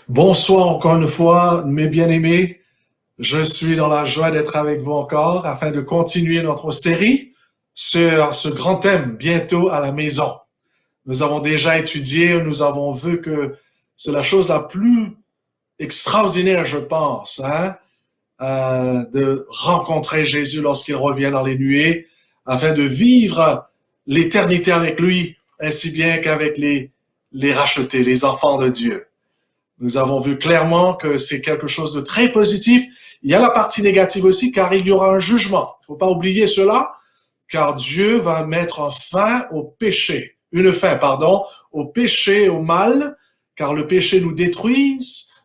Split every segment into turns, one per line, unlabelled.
Bonsoir encore une fois, mes bien-aimés. Je suis dans la joie d'être avec vous encore afin de continuer notre série sur ce grand thème, bientôt à la maison. Nous avons déjà étudié, nous avons vu que c'est la chose la plus extraordinaire, je pense, de rencontrer Jésus lorsqu'il revient dans les nuées, afin de vivre l'éternité avec lui, ainsi bien qu'avec les rachetés, les enfants de Dieu. Nous avons vu clairement que c'est quelque chose de très positif. Il y a la partie négative aussi, car il y aura un jugement. Il ne faut pas oublier cela, car Dieu va mettre une fin, au péché, au mal, car le péché nous détruit,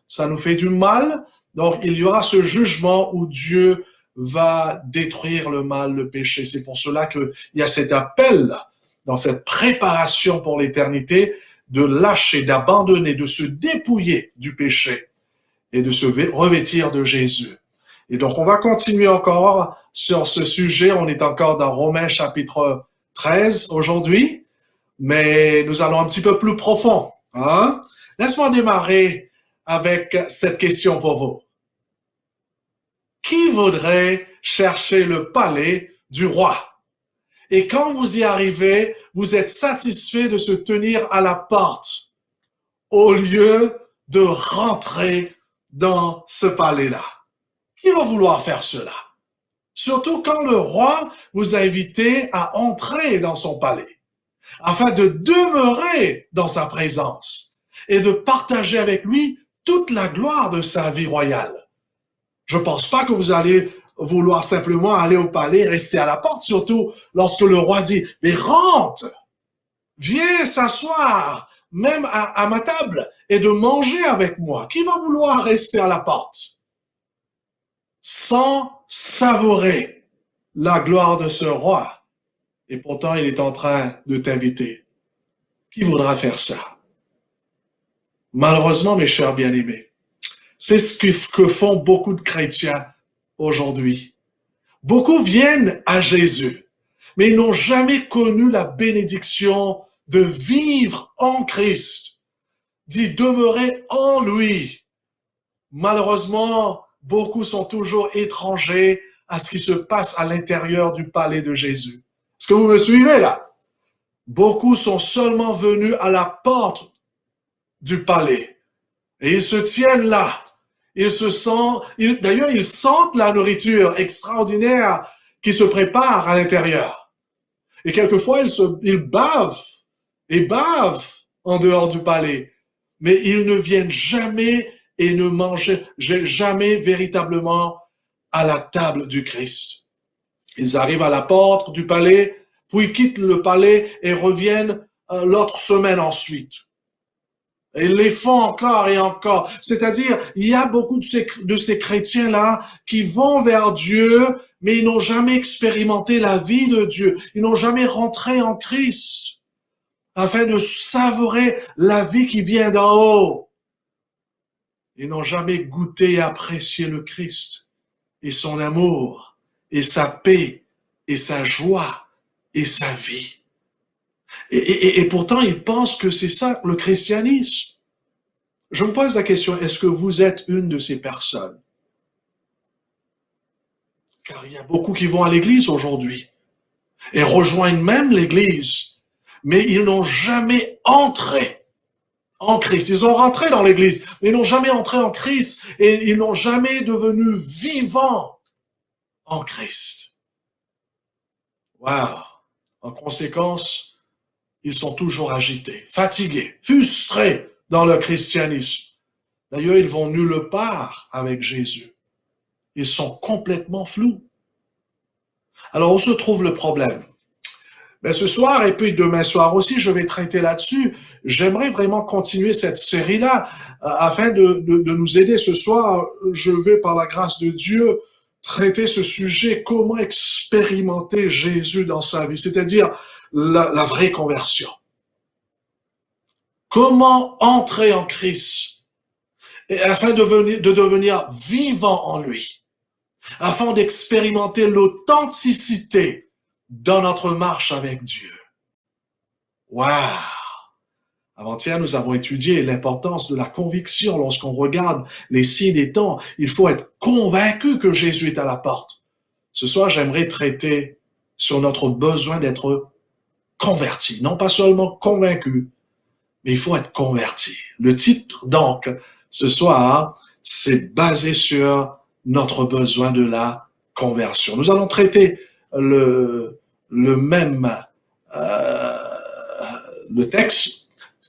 ça nous fait du mal. Donc, il y aura ce jugement où Dieu va détruire le mal, le péché. C'est pour cela qu'il y a cet appel dans cette préparation pour l'éternité de lâcher, d'abandonner, de se dépouiller du péché et de se revêtir de Jésus. Et donc, on va continuer encore sur ce sujet. On est encore dans Romains chapitre 13 aujourd'hui, mais nous allons un petit peu plus profond. Laisse-moi démarrer avec cette question pour vous. Qui voudrait chercher le palais du roi? Et quand vous y arrivez, vous êtes satisfait de se tenir à la porte au lieu de rentrer dans ce palais-là. Qui va vouloir faire cela? Surtout quand le roi vous a invité à entrer dans son palais, afin de demeurer dans sa présence et de partager avec lui toute la gloire de sa vie royale. Je ne pense pas que vous allez vouloir simplement aller au palais, rester à la porte, surtout lorsque le roi dit « Mais rentre, viens s'asseoir, même à ma table, et de manger avec moi. » Qui va vouloir rester à la porte sans savourer la gloire de ce roi? Et pourtant, il est en train de t'inviter. Qui voudra faire ça? Malheureusement, mes chers bien-aimés, c'est ce que font beaucoup de chrétiens aujourd'hui. Beaucoup viennent à Jésus, mais ils n'ont jamais connu la bénédiction de vivre en Christ, d'y demeurer en lui. Malheureusement, beaucoup sont toujours étrangers à ce qui se passe à l'intérieur du palais de Jésus. Est-ce que vous me suivez là? Beaucoup sont seulement venus à la porte du palais et ils se tiennent là. D'ailleurs, ils sentent la nourriture extraordinaire qui se prépare à l'intérieur. Et quelquefois, ils bavent en dehors du palais. Mais ils ne viennent jamais et ne mangent jamais véritablement à la table du Christ. Ils arrivent à la porte du palais, puis quittent le palais et reviennent l'autre semaine ensuite. Et ils les font encore et encore. C'est-à-dire, il y a beaucoup de ces chrétiens-là qui vont vers Dieu, mais ils n'ont jamais expérimenté la vie de Dieu. Ils n'ont jamais rentré en Christ afin de savourer la vie qui vient d'en haut. Ils n'ont jamais goûté et apprécié le Christ et son amour et sa paix et sa joie et sa vie. Et pourtant, ils pensent que c'est ça le christianisme. Je vous pose la question, est-ce que vous êtes une de ces personnes? Car il y a beaucoup qui vont à l'église aujourd'hui et rejoignent même l'église, mais ils n'ont jamais entré en Christ. Ils ont rentré dans l'église, mais ils n'ont jamais entré en Christ et ils n'ont jamais devenu vivants en Christ. Wow! En conséquence, ils sont toujours agités, fatigués, frustrés dans le christianisme. D'ailleurs, ils vont nulle part avec Jésus. Ils sont complètement flous. Alors, où se trouve le problème? Mais ce soir, et puis demain soir aussi, je vais traiter là-dessus. J'aimerais vraiment continuer cette série-là afin de nous aider. Ce soir, je vais, par la grâce de Dieu, traiter ce sujet, comment expérimenter Jésus dans sa vie, c'est-à-dire la vraie conversion. Comment entrer en Christ et afin de devenir vivant en lui, afin d'expérimenter l'authenticité dans notre marche avec Dieu. Waouh! Avant-hier, nous avons étudié l'importance de la conviction lorsqu'on regarde les signes des temps. Il faut être convaincu que Jésus est à la porte. Ce soir, j'aimerais traiter sur notre besoin d'être converti. Non pas seulement convaincu, mais il faut être converti. Le titre, donc, ce soir, c'est basé sur notre besoin de la conversion. Nous allons traiter le texte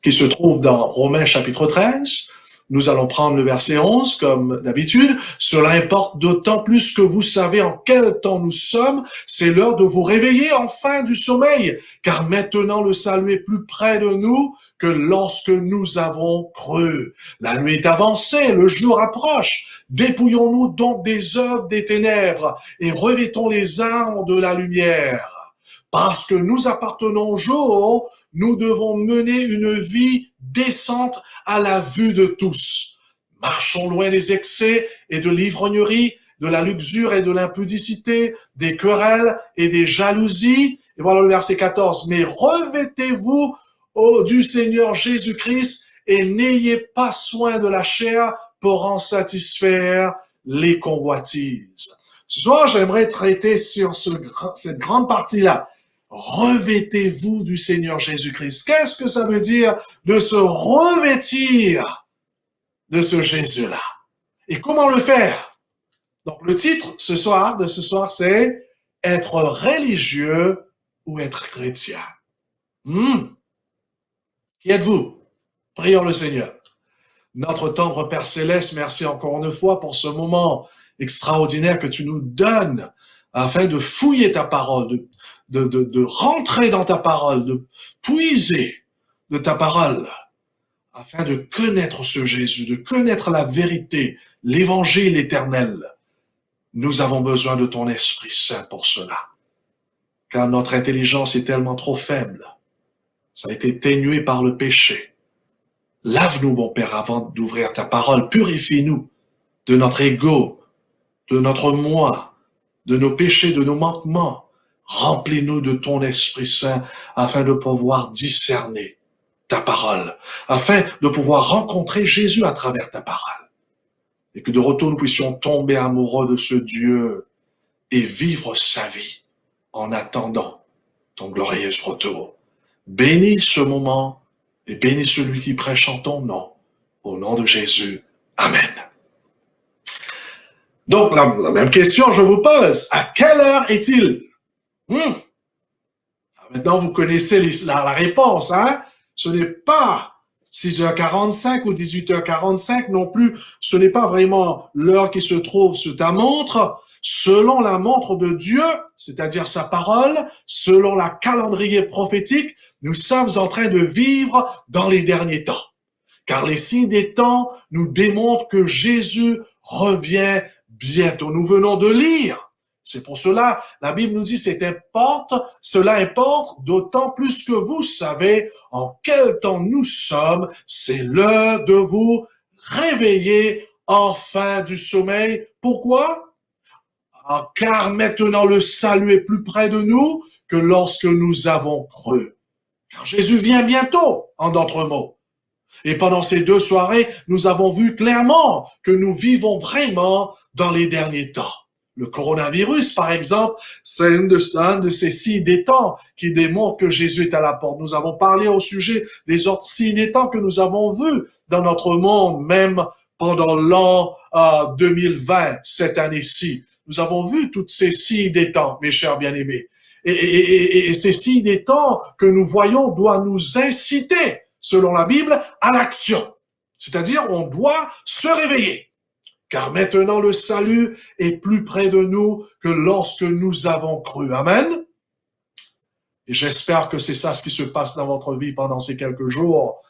qui se trouve dans Romains chapitre 13. Nous allons prendre le verset 11 comme d'habitude. Cela importe d'autant plus que vous savez en quel temps nous sommes. C'est l'heure de vous réveiller enfin du sommeil, car maintenant le salut est plus près de nous que lorsque nous avons cru. La nuit est avancée, le jour approche. Dépouillons-nous donc des œuvres des ténèbres et revêtons les armes de la lumière. Parce que nous appartenons au jour, nous devons mener une vie décente à la vue de tous. Marchons loin des excès et de l'ivrognerie, de la luxure et de l'impudicité, des querelles et des jalousies. Et voilà le verset 14. Mais revêtez-vous du Seigneur Jésus-Christ et n'ayez pas soin de la chair pour en satisfaire les convoitises. Ce soir, j'aimerais traiter sur cette grande partie-là. Revêtez-vous du Seigneur Jésus-Christ. Qu'est-ce que ça veut dire de se revêtir de ce Jésus-là? Et comment le faire? Donc, le titre de ce soir, c'est « Être religieux ou être chrétien ». Qui êtes-vous? Prions le Seigneur. Notre tendre Père Céleste, merci encore une fois pour ce moment extraordinaire que tu nous donnes afin de fouiller ta parole, de rentrer dans ta parole, de puiser de ta parole, afin de connaître ce Jésus, de connaître la vérité, l'évangile éternel. Nous avons besoin de ton Esprit Saint pour cela, car notre intelligence est tellement trop faible. Ça a été ténué par le péché. Lave-nous, mon Père, avant d'ouvrir ta parole. Purifie-nous de notre ego, de notre moi, de nos péchés, de nos manquements. Remplis-nous de ton Esprit Saint afin de pouvoir discerner ta parole, afin de pouvoir rencontrer Jésus à travers ta parole. Et que de retour, nous puissions tomber amoureux de ce Dieu et vivre sa vie en attendant ton glorieux retour. Bénis ce moment et bénis celui qui prêche en ton nom. Au nom de Jésus. Amen. Donc, la même question, je vous pose. À quelle heure est-il? Maintenant, vous connaissez la réponse, hein? Ce n'est pas 6h45 ou 18h45 non plus. Ce n'est pas vraiment l'heure qui se trouve sur ta montre. Selon la montre de Dieu, c'est-à-dire sa parole, selon la calendrier prophétique, nous sommes en train de vivre dans les derniers temps. Car les signes des temps nous démontrent que Jésus revient bientôt. Nous venons de lire. C'est pour cela, la Bible nous dit, cela importe d'autant plus que vous savez en quel temps nous sommes. C'est l'heure de vous réveiller enfin du sommeil. Pourquoi? Car maintenant le salut est plus près de nous que lorsque nous avons cru. Car Jésus vient bientôt, en d'autres mots. Et pendant ces 2 soirées, nous avons vu clairement que nous vivons vraiment dans les derniers temps. Le coronavirus, par exemple, c'est un de ces signes des temps qui démontre que Jésus est à la porte. Nous avons parlé au sujet des autres signes des temps que nous avons vus dans notre monde, même pendant l'an 2020, cette année-ci. Nous avons vu tous ces signes des temps, mes chers bien-aimés. Et ces signes des temps que nous voyons doivent nous inciter, selon la Bible, à l'action. C'est-à-dire, on doit se réveiller. Car maintenant le salut est plus près de nous que lorsque nous avons cru. Amen. Et j'espère que c'est ça ce qui se passe dans votre vie pendant ces quelques jours,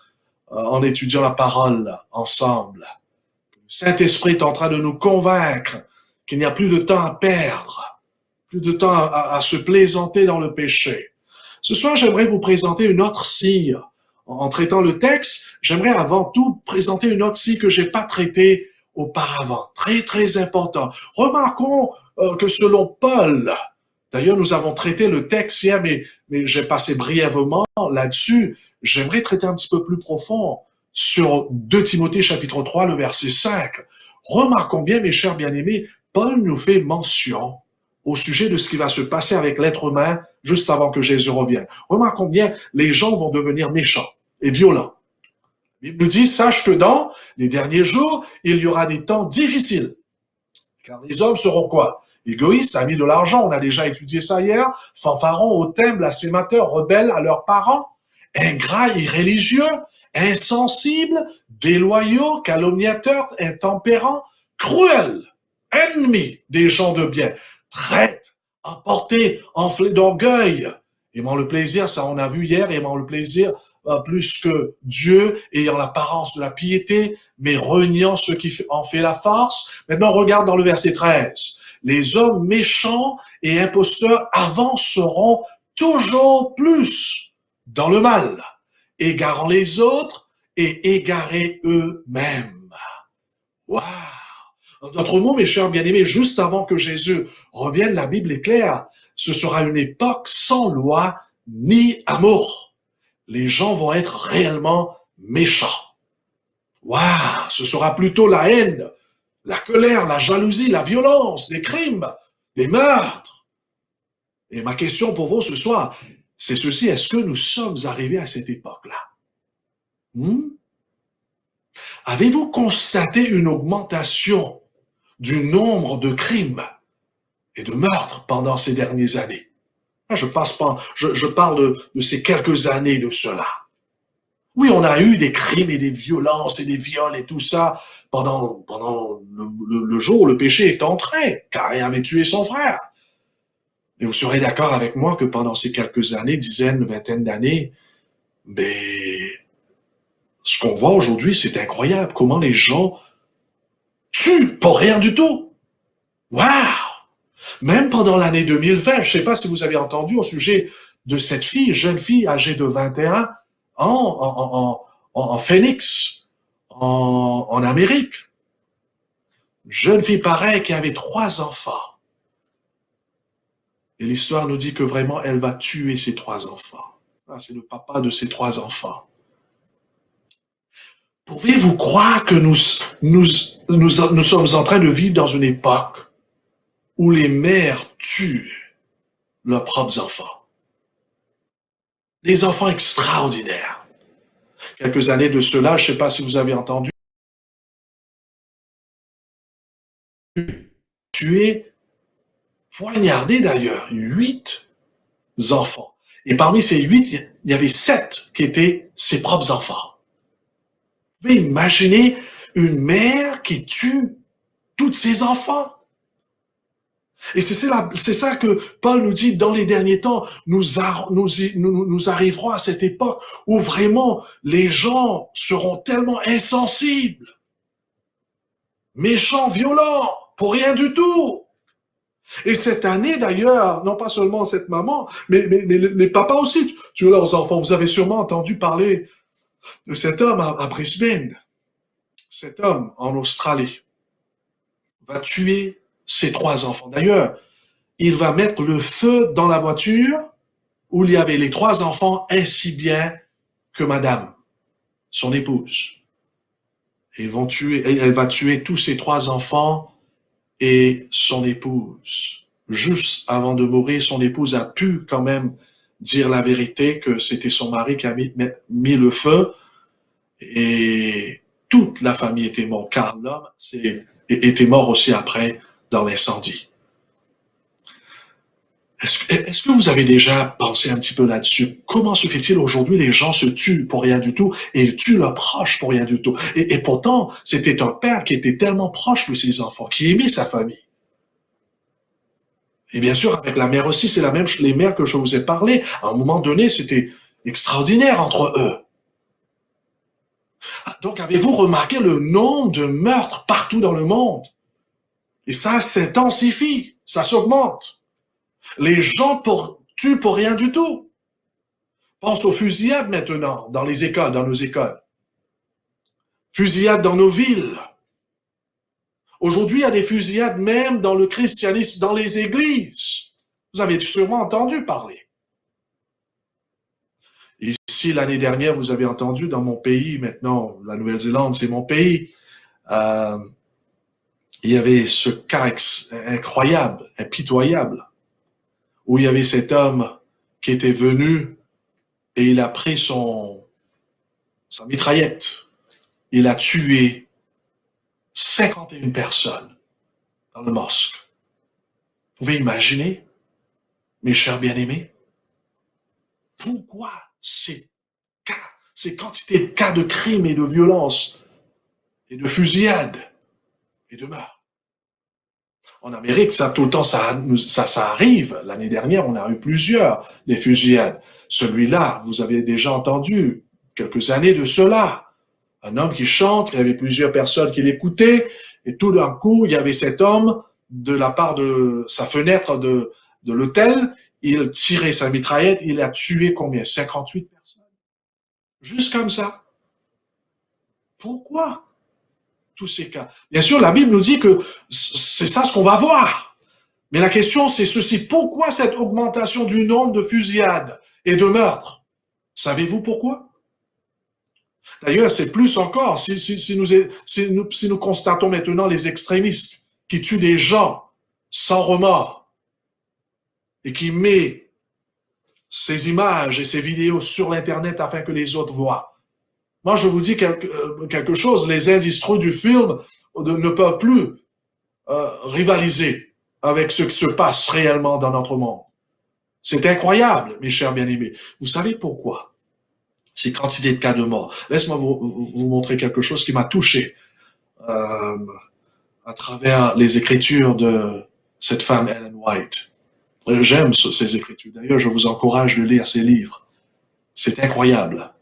en étudiant la parole ensemble. Le Saint-Esprit est en train de nous convaincre qu'il n'y a plus de temps à perdre, plus de temps à se plaisanter dans le péché. Ce soir, j'aimerais vous présenter une autre signe. En traitant le texte, j'aimerais avant tout présenter une autre signe que j'ai pas traitée auparavant. Très, très important. Remarquons que selon Paul, d'ailleurs, nous avons traité le texte hier, mais j'ai passé brièvement là-dessus. j'aimerais traiter un petit peu plus profond sur 2 Timothée chapitre 3, le verset 5. Remarquons bien, mes chers bien-aimés, Paul nous fait mention au sujet de ce qui va se passer avec l'être humain juste avant que Jésus revienne. Remarquons bien, les gens vont devenir méchants et violents. La Bible nous dit, sache que dans les derniers jours, il y aura des temps difficiles. Car les hommes seront quoi? Égoïstes, amis de l'argent, on a déjà étudié ça hier, fanfarons, hautains, blasphémateurs, rebelles à leurs parents, ingrats, irréligieux, insensibles, déloyaux, calomniateurs, intempérants, cruels, ennemis des gens de bien, traîtres, emportés, enflés d'orgueil, aimant le plaisir, ça on a vu hier, aimant le plaisir plus que Dieu, ayant l'apparence de la piété, mais reniant ce qui en fait la force. Maintenant, regarde dans le verset 13. Les hommes méchants et imposteurs avanceront toujours plus dans le mal, égarant les autres et égarés eux-mêmes. Waouh! En d'autres mots, mes chers bien-aimés, juste avant que Jésus revienne, la Bible est claire, ce sera une époque sans loi ni amour. Les gens vont être réellement méchants. Waouh! Ce sera plutôt la haine, la colère, la jalousie, la violence, des crimes, des meurtres. Et ma question pour vous ce soir, c'est ceci, est-ce que nous sommes arrivés à cette époque-là? Avez-vous constaté une augmentation du nombre de crimes et de meurtres pendant ces dernières années? Je parle de ces quelques années de cela. Oui, on a eu des crimes et des violences et des viols et tout ça pendant le jour où le péché est entré, car il avait tué son frère. Et vous serez d'accord avec moi que pendant ces quelques années, dizaines, vingtaines d'années, ce qu'on voit aujourd'hui, c'est incroyable. Comment les gens tuent pour rien du tout. Waouh! Même pendant l'année 2020, je ne sais pas si vous avez entendu au sujet de cette fille, jeune fille âgée de 21 ans en Phoenix, en Amérique. Jeune fille pareille qui avait 3 enfants. Et l'histoire nous dit que vraiment, elle va tuer ses 3 enfants. Ah, c'est le papa de ses 3 enfants. Pouvez-vous croire que nous sommes en train de vivre dans une époque où les mères tuent leurs propres enfants? Des enfants extraordinaires. Quelques années de cela, je ne sais pas si vous avez entendu, tuer, poignarder d'ailleurs, 8 enfants. Et parmi ces 8, il y avait 7 qui étaient ses propres enfants. Vous pouvez imaginer une mère qui tue tous ses enfants. Et c'est ça que Paul nous dit, dans les derniers temps, nous arriverons à cette époque où vraiment les gens seront tellement insensibles, méchants, violents, pour rien du tout. Et cette année d'ailleurs, non pas seulement cette maman, mais les papas aussi tuent leurs enfants. Vous avez sûrement entendu parler de cet homme à Brisbane. Cet homme en Australie va tuer ses 3 enfants. D'ailleurs, il va mettre le feu dans la voiture où il y avait les 3 enfants ainsi bien que madame, son épouse. Et elle va tuer tous ses 3 enfants et son épouse. Juste avant de mourir, son épouse a pu quand même dire la vérité que c'était son mari qui a mis le feu et toute la famille était morte, car l'homme était mort aussi après dans l'incendie. Est-ce que vous avez déjà pensé un petit peu là-dessus? Comment se fait-il aujourd'hui les gens se tuent pour rien du tout et ils tuent leurs proches pour rien du tout? Et pourtant, c'était un père qui était tellement proche de ses enfants, qui aimait sa famille. Et bien sûr, avec la mère aussi, c'est la même chose, les mères que je vous ai parlé. À un moment donné, c'était extraordinaire entre eux. Donc, avez-vous remarqué le nombre de meurtres partout dans le monde? Et ça s'intensifie, ça s'augmente. Les gens tuent pour rien du tout. Pense aux fusillades maintenant dans les écoles, dans nos écoles. Fusillades dans nos villes. Aujourd'hui, il y a des fusillades même dans le christianisme, dans les églises. Vous avez sûrement entendu parler. Ici, si l'année dernière, vous avez entendu dans mon pays, maintenant, la Nouvelle-Zélande, c'est mon pays, euh, il y avait ce cas incroyable, impitoyable, où il y avait cet homme qui était venu et il a pris sa mitraillette. Il a tué 51 personnes dans le mosque. Vous pouvez imaginer, mes chers bien-aimés, pourquoi ces quantités de cas de crimes et de violences et de fusillades et de meurtres? En Amérique, ça, tout le temps, ça arrive. L'année dernière, on a eu plusieurs, des fusillades. Celui-là, vous avez déjà entendu, quelques années de cela. Un homme qui chante, il y avait plusieurs personnes qui l'écoutaient, et tout d'un coup, il y avait cet homme, de la part de sa fenêtre de l'hôtel, il tirait sa mitraillette, il a tué combien? 58 personnes. Juste comme ça. Pourquoi? Tous ces cas. Bien sûr, la Bible nous dit que c'est ça ce qu'on va voir. Mais la question, c'est ceci. Pourquoi cette augmentation du nombre de fusillades et de meurtres? Savez-vous pourquoi? D'ailleurs, c'est plus encore si nous constatons maintenant les extrémistes qui tuent des gens sans remords et qui mettent ces images et ces vidéos sur l'Internet afin que les autres voient. Moi, je vous dis quelque chose, les industries du film ne peuvent plus rivaliser avec ce qui se passe réellement dans notre monde. C'est incroyable, mes chers bien-aimés. Vous savez pourquoi? Ces quantités de cas de mort. Laisse-moi vous montrer quelque chose qui m'a touché à travers les écritures de cette femme, Ellen White. J'aime ces écritures. D'ailleurs, je vous encourage de lire ses livres. C'est incroyable.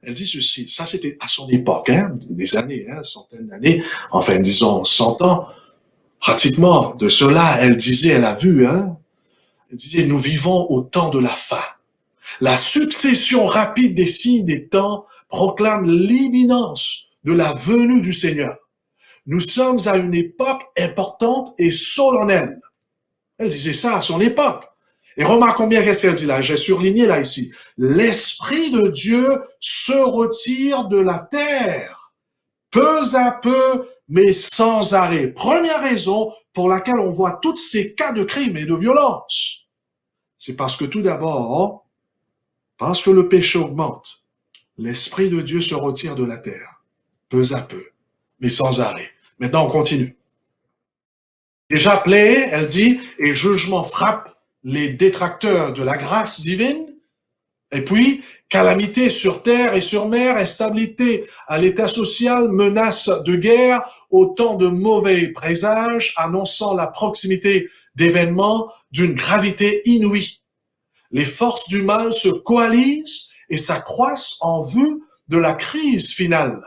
Elle dit ceci, ça c'était à son époque, des années, centaines d'années, enfin disons 100 ans, pratiquement de cela, elle disait, elle a vu, elle disait, nous vivons au temps de la fin. La succession rapide des signes des temps proclame l'imminence de la venue du Seigneur. Nous sommes à une époque importante et solennelle. Elle disait ça à son époque. Et remarquons bien qu'est-ce qu'elle dit là, j'ai surligné là ici. L'Esprit de Dieu se retire de la terre, peu à peu, mais sans arrêt. Première raison pour laquelle on voit tous ces cas de crimes et de violence. C'est parce que tout d'abord, parce que le péché augmente, l'Esprit de Dieu se retire de la terre, peu à peu, mais sans arrêt. Maintenant, on continue. Déjà plaie, elle dit, et jugement frappe les détracteurs de la grâce divine, et puis calamité sur terre et sur mer, instabilité à l'état social, menace de guerre, autant de mauvais présages annonçant la proximité d'événements d'une gravité inouïe. Les forces du mal se coalisent et s'accroissent en vue de la crise finale.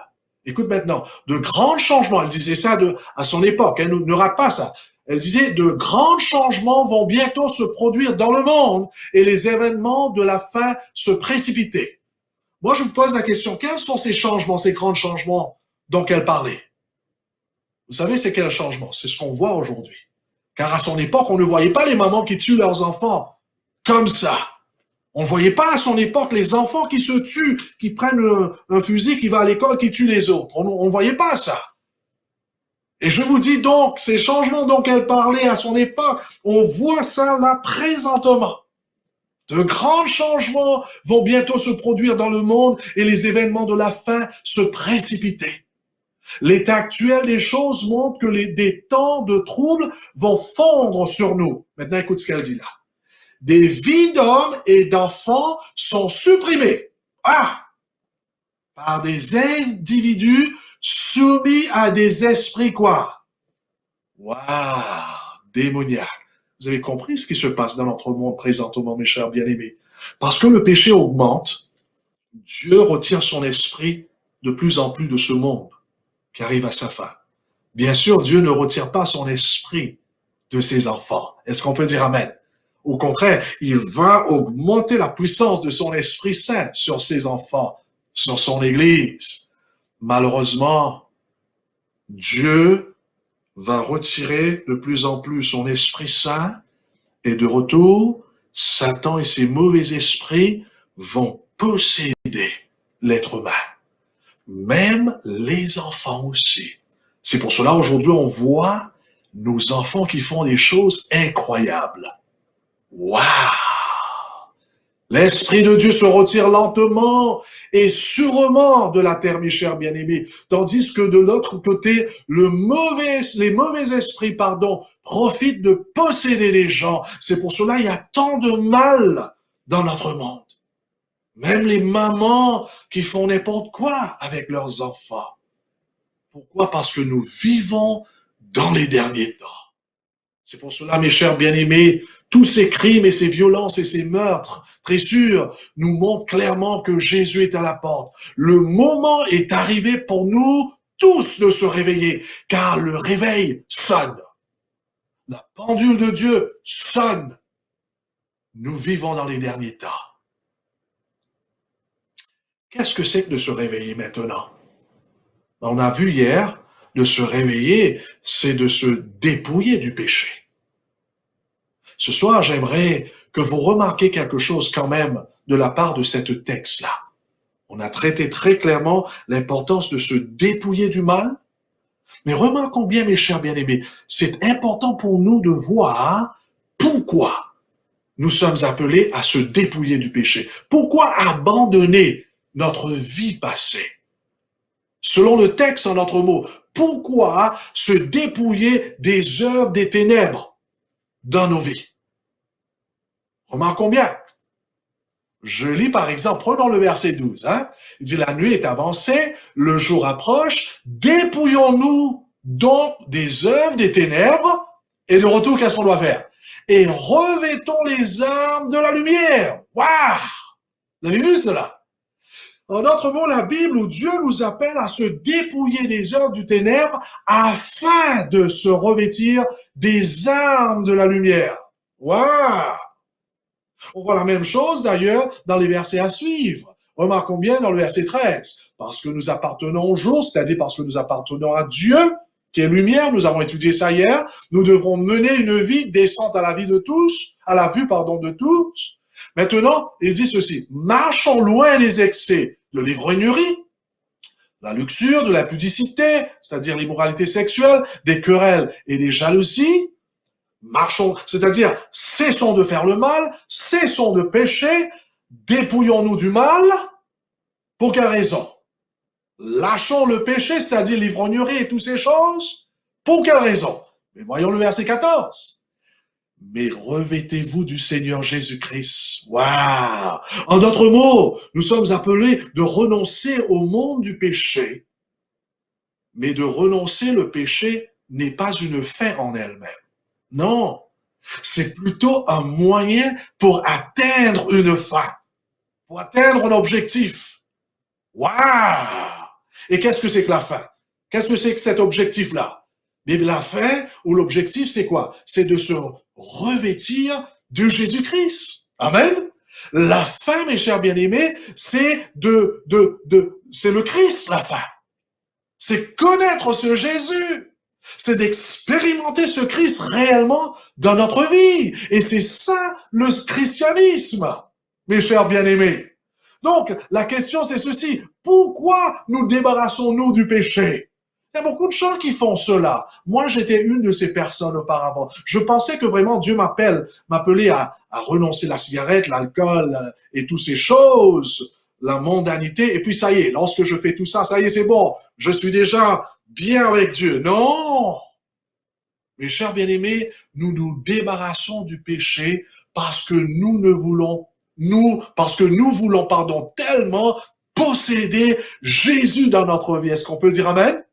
Écoute maintenant, de grands changements, elle disait ça à son époque, ne rate pas ça. Elle disait, de grands changements vont bientôt se produire dans le monde et les événements de la fin se précipiter. Moi, je vous pose la question, quels sont ces changements, ces grands changements dont elle parlait? Vous savez, c'est quel changement? C'est ce qu'on voit aujourd'hui. Car à son époque, on ne voyait pas les mamans qui tuent leurs enfants comme ça. On ne voyait pas à son époque les enfants qui se tuent, qui prennent un fusil, qui va à l'école, qui tuent les autres. On ne voyait pas ça. Et je vous dis donc, ces changements dont elle parlait à son époque, on voit ça là présentement. De grands changements vont bientôt se produire dans le monde et les événements de la fin se précipiter. L'état actuel des choses montre que des temps de troubles vont fondre sur nous. Maintenant, écoute ce qu'elle dit là. Des vies d'hommes et d'enfants sont supprimées. Par des individus soumis à des esprits quoi? Démoniaques. Vous avez compris ce qui se passe dans notre monde présentement, mes chers bien-aimés. Parce que le péché augmente, Dieu retire son esprit de plus en plus de ce monde qui arrive à sa fin. Bien sûr, Dieu ne retire pas son esprit de ses enfants. Est-ce qu'on peut dire amen? Au contraire, il va augmenter la puissance de son Esprit Saint sur ses enfants, sur son Église. Malheureusement, Dieu va retirer de plus en plus son Esprit Saint et de retour, Satan et ses mauvais esprits vont posséder l'être humain. Même les enfants aussi. C'est pour cela, aujourd'hui, on voit nos enfants qui font des choses incroyables. Waouh! L'Esprit de Dieu se retire lentement et sûrement de la terre, mes chers bien-aimés, tandis que de l'autre côté, les mauvais esprits, profitent de posséder les gens. C'est pour cela qu'il y a tant de mal dans notre monde. Même les mamans qui font n'importe quoi avec leurs enfants. Pourquoi? Parce que nous vivons dans les derniers temps. C'est pour cela, mes chers bien-aimés, tous ces crimes et ces violences et ces meurtres, très sûr, nous montrent clairement que Jésus est à la porte. Le moment est arrivé pour nous tous de se réveiller, car le réveil sonne. La pendule de Dieu sonne. Nous vivons dans les derniers temps. Qu'est-ce que c'est que de se réveiller maintenant? On a vu hier, de se réveiller, c'est de se dépouiller du péché. Ce soir, j'aimerais que vous remarquiez quelque chose quand même de la part de cette texte-là. On a traité très clairement l'importance de se dépouiller du mal. Mais remarquons bien, mes chers bien-aimés, c'est important pour nous de voir pourquoi nous sommes appelés à se dépouiller du péché. Pourquoi abandonner notre vie passée? Selon le texte en d'autres mots, pourquoi se dépouiller des œuvres des ténèbres dans nos vies? Remarquons bien. Je lis par exemple, prenons le verset 12. Il dit, la nuit est avancée, le jour approche, dépouillons-nous donc des œuvres des ténèbres, et le retour, qu'est-ce qu'on doit faire? Et revêtons les armes de la lumière. Waouh! Vous avez vu cela? En d'autres mots, la Bible où Dieu nous appelle à se dépouiller des œuvres du ténèbre afin de se revêtir des armes de la lumière. Waouh! On voit la même chose d'ailleurs dans les versets à suivre. Remarquons bien dans le verset 13. Parce que nous appartenons au jour, c'est-à-dire parce que nous appartenons à Dieu, qui est lumière, nous avons étudié ça hier, nous devrons mener une vie décente à la vie de tous, à la vue, de tous. Maintenant, il dit ceci, marchons loin des excès de l'ivrognerie, la luxure, de la pudicité, c'est-à-dire l'immoralité sexuelle, des querelles et des jalousies. Marchons, c'est-à-dire cessons de faire le mal, cessons de pécher, dépouillons-nous du mal. Pour quelle raison? Lâchons le péché, c'est-à-dire l'ivrognerie et toutes ces choses. Pour quelle raison? Mais voyons le verset 14. Mais revêtez-vous du Seigneur Jésus-Christ. Waouh! En d'autres mots, nous sommes appelés de renoncer au monde du péché. Mais de renoncer le péché n'est pas une fin en elle-même. Non, c'est plutôt un moyen pour atteindre une fin, pour atteindre un objectif. Waouh! Et qu'est-ce que c'est que la fin? Qu'est-ce que c'est que cet objectif-là? Mais la fin ou l'objectif, c'est quoi? C'est de se revêtir de Jésus-Christ. Amen. La fin, mes chers bien-aimés, c'est c'est le Christ, la fin. C'est connaître ce Jésus. C'est d'expérimenter ce Christ réellement dans notre vie. Et c'est ça, le christianisme, mes chers bien-aimés. Donc, la question, c'est ceci. Pourquoi nous débarrassons-nous du péché? Il y a beaucoup de gens qui font cela. Moi, j'étais une de ces personnes auparavant. Je pensais que vraiment Dieu m'appelait à renoncer à la cigarette, l'alcool et toutes ces choses, la mondanité. Et puis, ça y est, lorsque je fais tout ça, ça y est, c'est bon. Je suis déjà bien avec Dieu. Non! Mes chers bien-aimés, nous nous débarrassons du péché parce que nous voulons tellement posséder Jésus dans notre vie. Est-ce qu'on peut dire amen?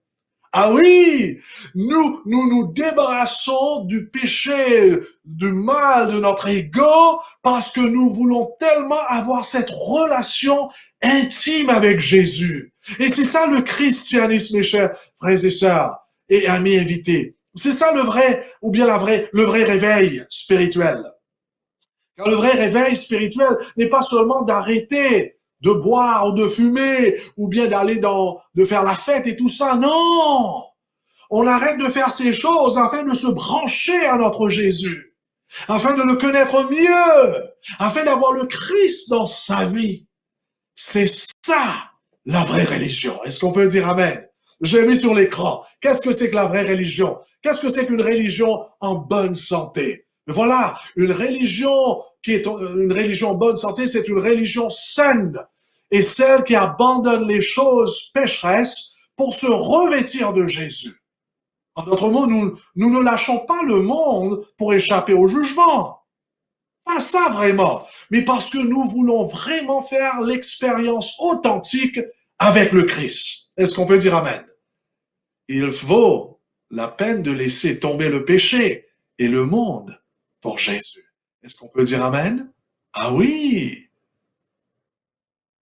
Ah oui, nous débarrassons du péché, du mal de notre ego parce que nous voulons tellement avoir cette relation intime avec Jésus. Et c'est ça le christianisme, mes chers frères et sœurs et amis invités. C'est ça le vrai réveil spirituel. Car le vrai réveil spirituel n'est pas seulement d'arrêter de boire ou de fumer, ou bien de faire la fête et tout ça. Non! On arrête de faire ces choses afin de se brancher à notre Jésus, afin de le connaître mieux, afin d'avoir le Christ dans sa vie. C'est ça, la vraie religion. Est-ce qu'on peut dire Amen? Je l'ai mis sur l'écran. Qu'est-ce que c'est que la vraie religion? Qu'est-ce que c'est qu'une religion en bonne santé? Voilà, une religion qui est une religion en bonne santé, c'est une religion saine. Et celle qui abandonne les choses pécheresses pour se revêtir de Jésus. En d'autres mots, nous ne lâchons pas le monde pour échapper au jugement. Pas ça vraiment, mais parce que nous voulons vraiment faire l'expérience authentique avec le Christ. Est-ce qu'on peut dire Amen? Il vaut la peine de laisser tomber le péché et le monde pour Jésus. Est-ce qu'on peut dire Amen? Ah oui!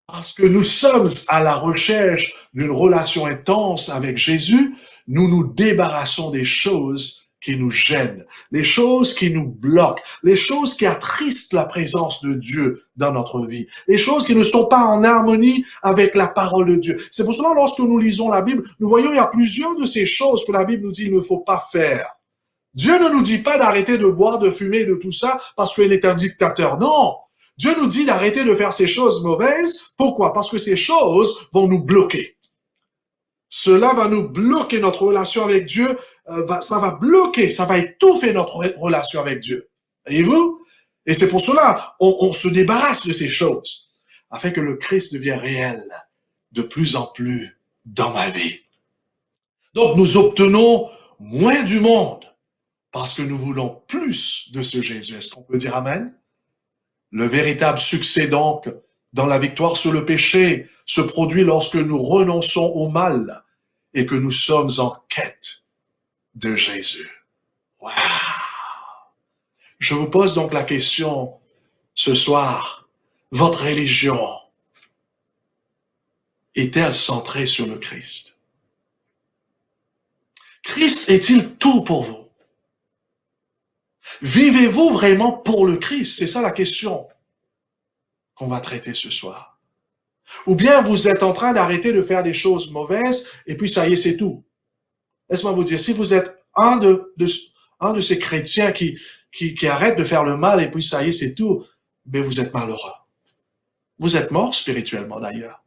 Parce que nous sommes à la recherche d'une relation intense avec Jésus, nous nous débarrassons des choses qui nous gênent, les choses qui nous bloquent, les choses qui attristent la présence de Dieu dans notre vie, les choses qui ne sont pas en harmonie avec la parole de Dieu. C'est pour cela, lorsque nous lisons la Bible, nous voyons il y a plusieurs de ces choses que la Bible nous dit qu'il ne faut pas faire. Dieu ne nous dit pas d'arrêter de boire, de fumer, de tout ça parce qu'il est un dictateur. Non! Dieu nous dit d'arrêter de faire ces choses mauvaises. Pourquoi? Parce que ces choses vont nous bloquer. Cela va nous bloquer notre relation avec Dieu. Ça va bloquer, ça va étouffer notre relation avec Dieu. Voyez-vous? Et c'est pour cela on se débarrasse de ces choses afin que le Christ devienne réel de plus en plus dans ma vie. Donc nous obtenons moins du monde parce que nous voulons plus de ce Jésus. Est-ce qu'on peut dire Amen? Le véritable succès donc dans la victoire sur le péché se produit lorsque nous renonçons au mal et que nous sommes en quête de Jésus. Wow! Je vous pose donc la question ce soir, votre religion est-elle centrée sur le Christ? Christ est-il tout pour vous? Vivez-vous vraiment pour le Christ? C'est ça la question qu'on va traiter ce soir. Ou bien vous êtes en train d'arrêter de faire des choses mauvaises et puis ça y est, c'est tout. Laisse-moi vous dire, si vous êtes un de ces chrétiens qui arrêtent de faire le mal et puis ça y est, c'est tout, ben vous êtes malheureux. Vous êtes mort spirituellement d'ailleurs.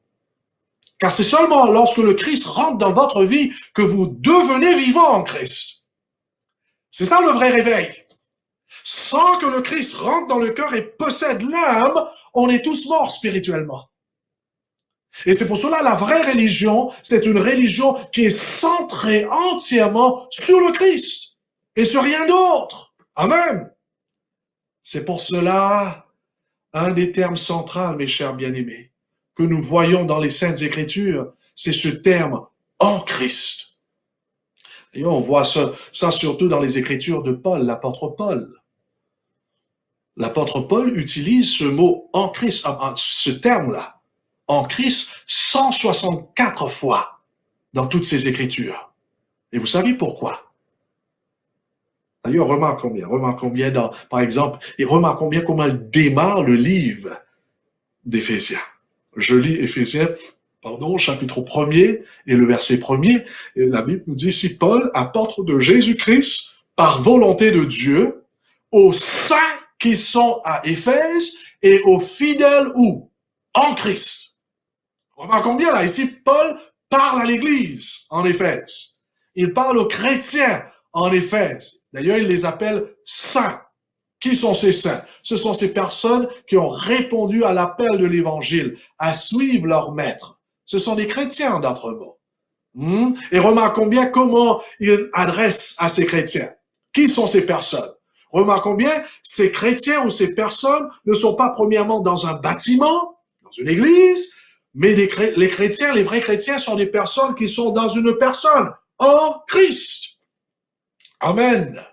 Car c'est seulement lorsque le Christ rentre dans votre vie que vous devenez vivant en Christ. C'est ça le vrai réveil. Sans que le Christ rentre dans le cœur et possède l'âme, on est tous morts spirituellement. Et c'est pour cela la vraie religion, c'est une religion qui est centrée entièrement sur le Christ et sur rien d'autre. Amen. C'est pour cela un des termes centraux, mes chers bien-aimés, que nous voyons dans les Saintes Écritures, c'est ce terme « en Christ ». Et on voit ça surtout dans les Écritures de Paul, l'apôtre Paul. L'apôtre Paul utilise ce mot « en Christ », ce terme-là, « en Christ » 164 fois dans toutes ses Écritures. Et vous savez pourquoi? D'ailleurs, remarquons bien par exemple, et remarquons bien comment il démarre le livre d'Éphésiens. Je lis Éphésiens, chapitre 1er et le verset 1er, et la Bible nous dit, si Paul, apôtre de Jésus-Christ, par volonté de Dieu, aux saints qui sont à Éphèse et aux fidèles où? En Christ. Remarquons bien là, ici, Paul parle à l'Église en Éphèse. Il parle aux chrétiens en Éphèse. D'ailleurs, il les appelle saints. Qui sont ces saints? Ce sont ces personnes qui ont répondu à l'appel de l'Évangile, à suivre leur maître. Ce sont des chrétiens, d'autres mots. Et remarquons bien comment il adresse à ces chrétiens. Qui sont ces personnes? Remarquons bien, ces chrétiens ou ces personnes ne sont pas premièrement dans un bâtiment, dans une église, mais les chrétiens, les vrais chrétiens sont des personnes qui sont dans une personne, en Christ. Amen.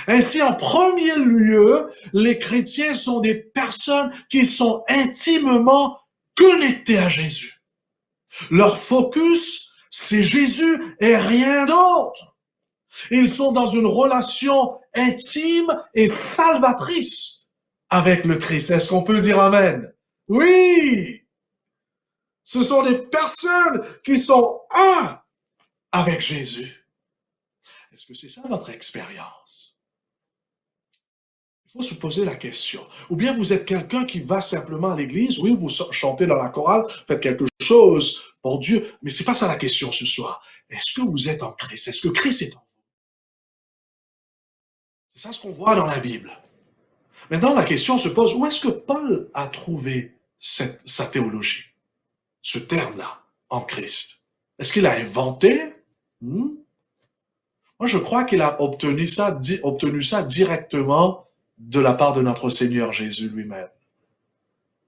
Ainsi, en premier lieu, les chrétiens sont des personnes qui sont intimement connectées à Jésus. Leur focus, c'est Jésus et rien d'autre. Ils sont dans une relation intime et salvatrice avec le Christ. Est-ce qu'on peut dire Amen? Oui! Ce sont des personnes qui sont un avec Jésus. Est-ce que c'est ça votre expérience? Il faut se poser la question. Ou bien vous êtes quelqu'un qui va simplement à l'église, oui, vous chantez dans la chorale, faites quelque chose pour Dieu, mais c'est pas ça la question ce soir. Est-ce que vous êtes en Christ? Est-ce que Christ est en vous? C'est ça ce qu'on voit dans la Bible. Maintenant, la question se pose, où est-ce que Paul a trouvé sa théologie? Ce terme-là, en Christ. Est-ce qu'il a inventé? Moi, je crois qu'il a obtenu ça directement de la part de notre Seigneur Jésus lui-même.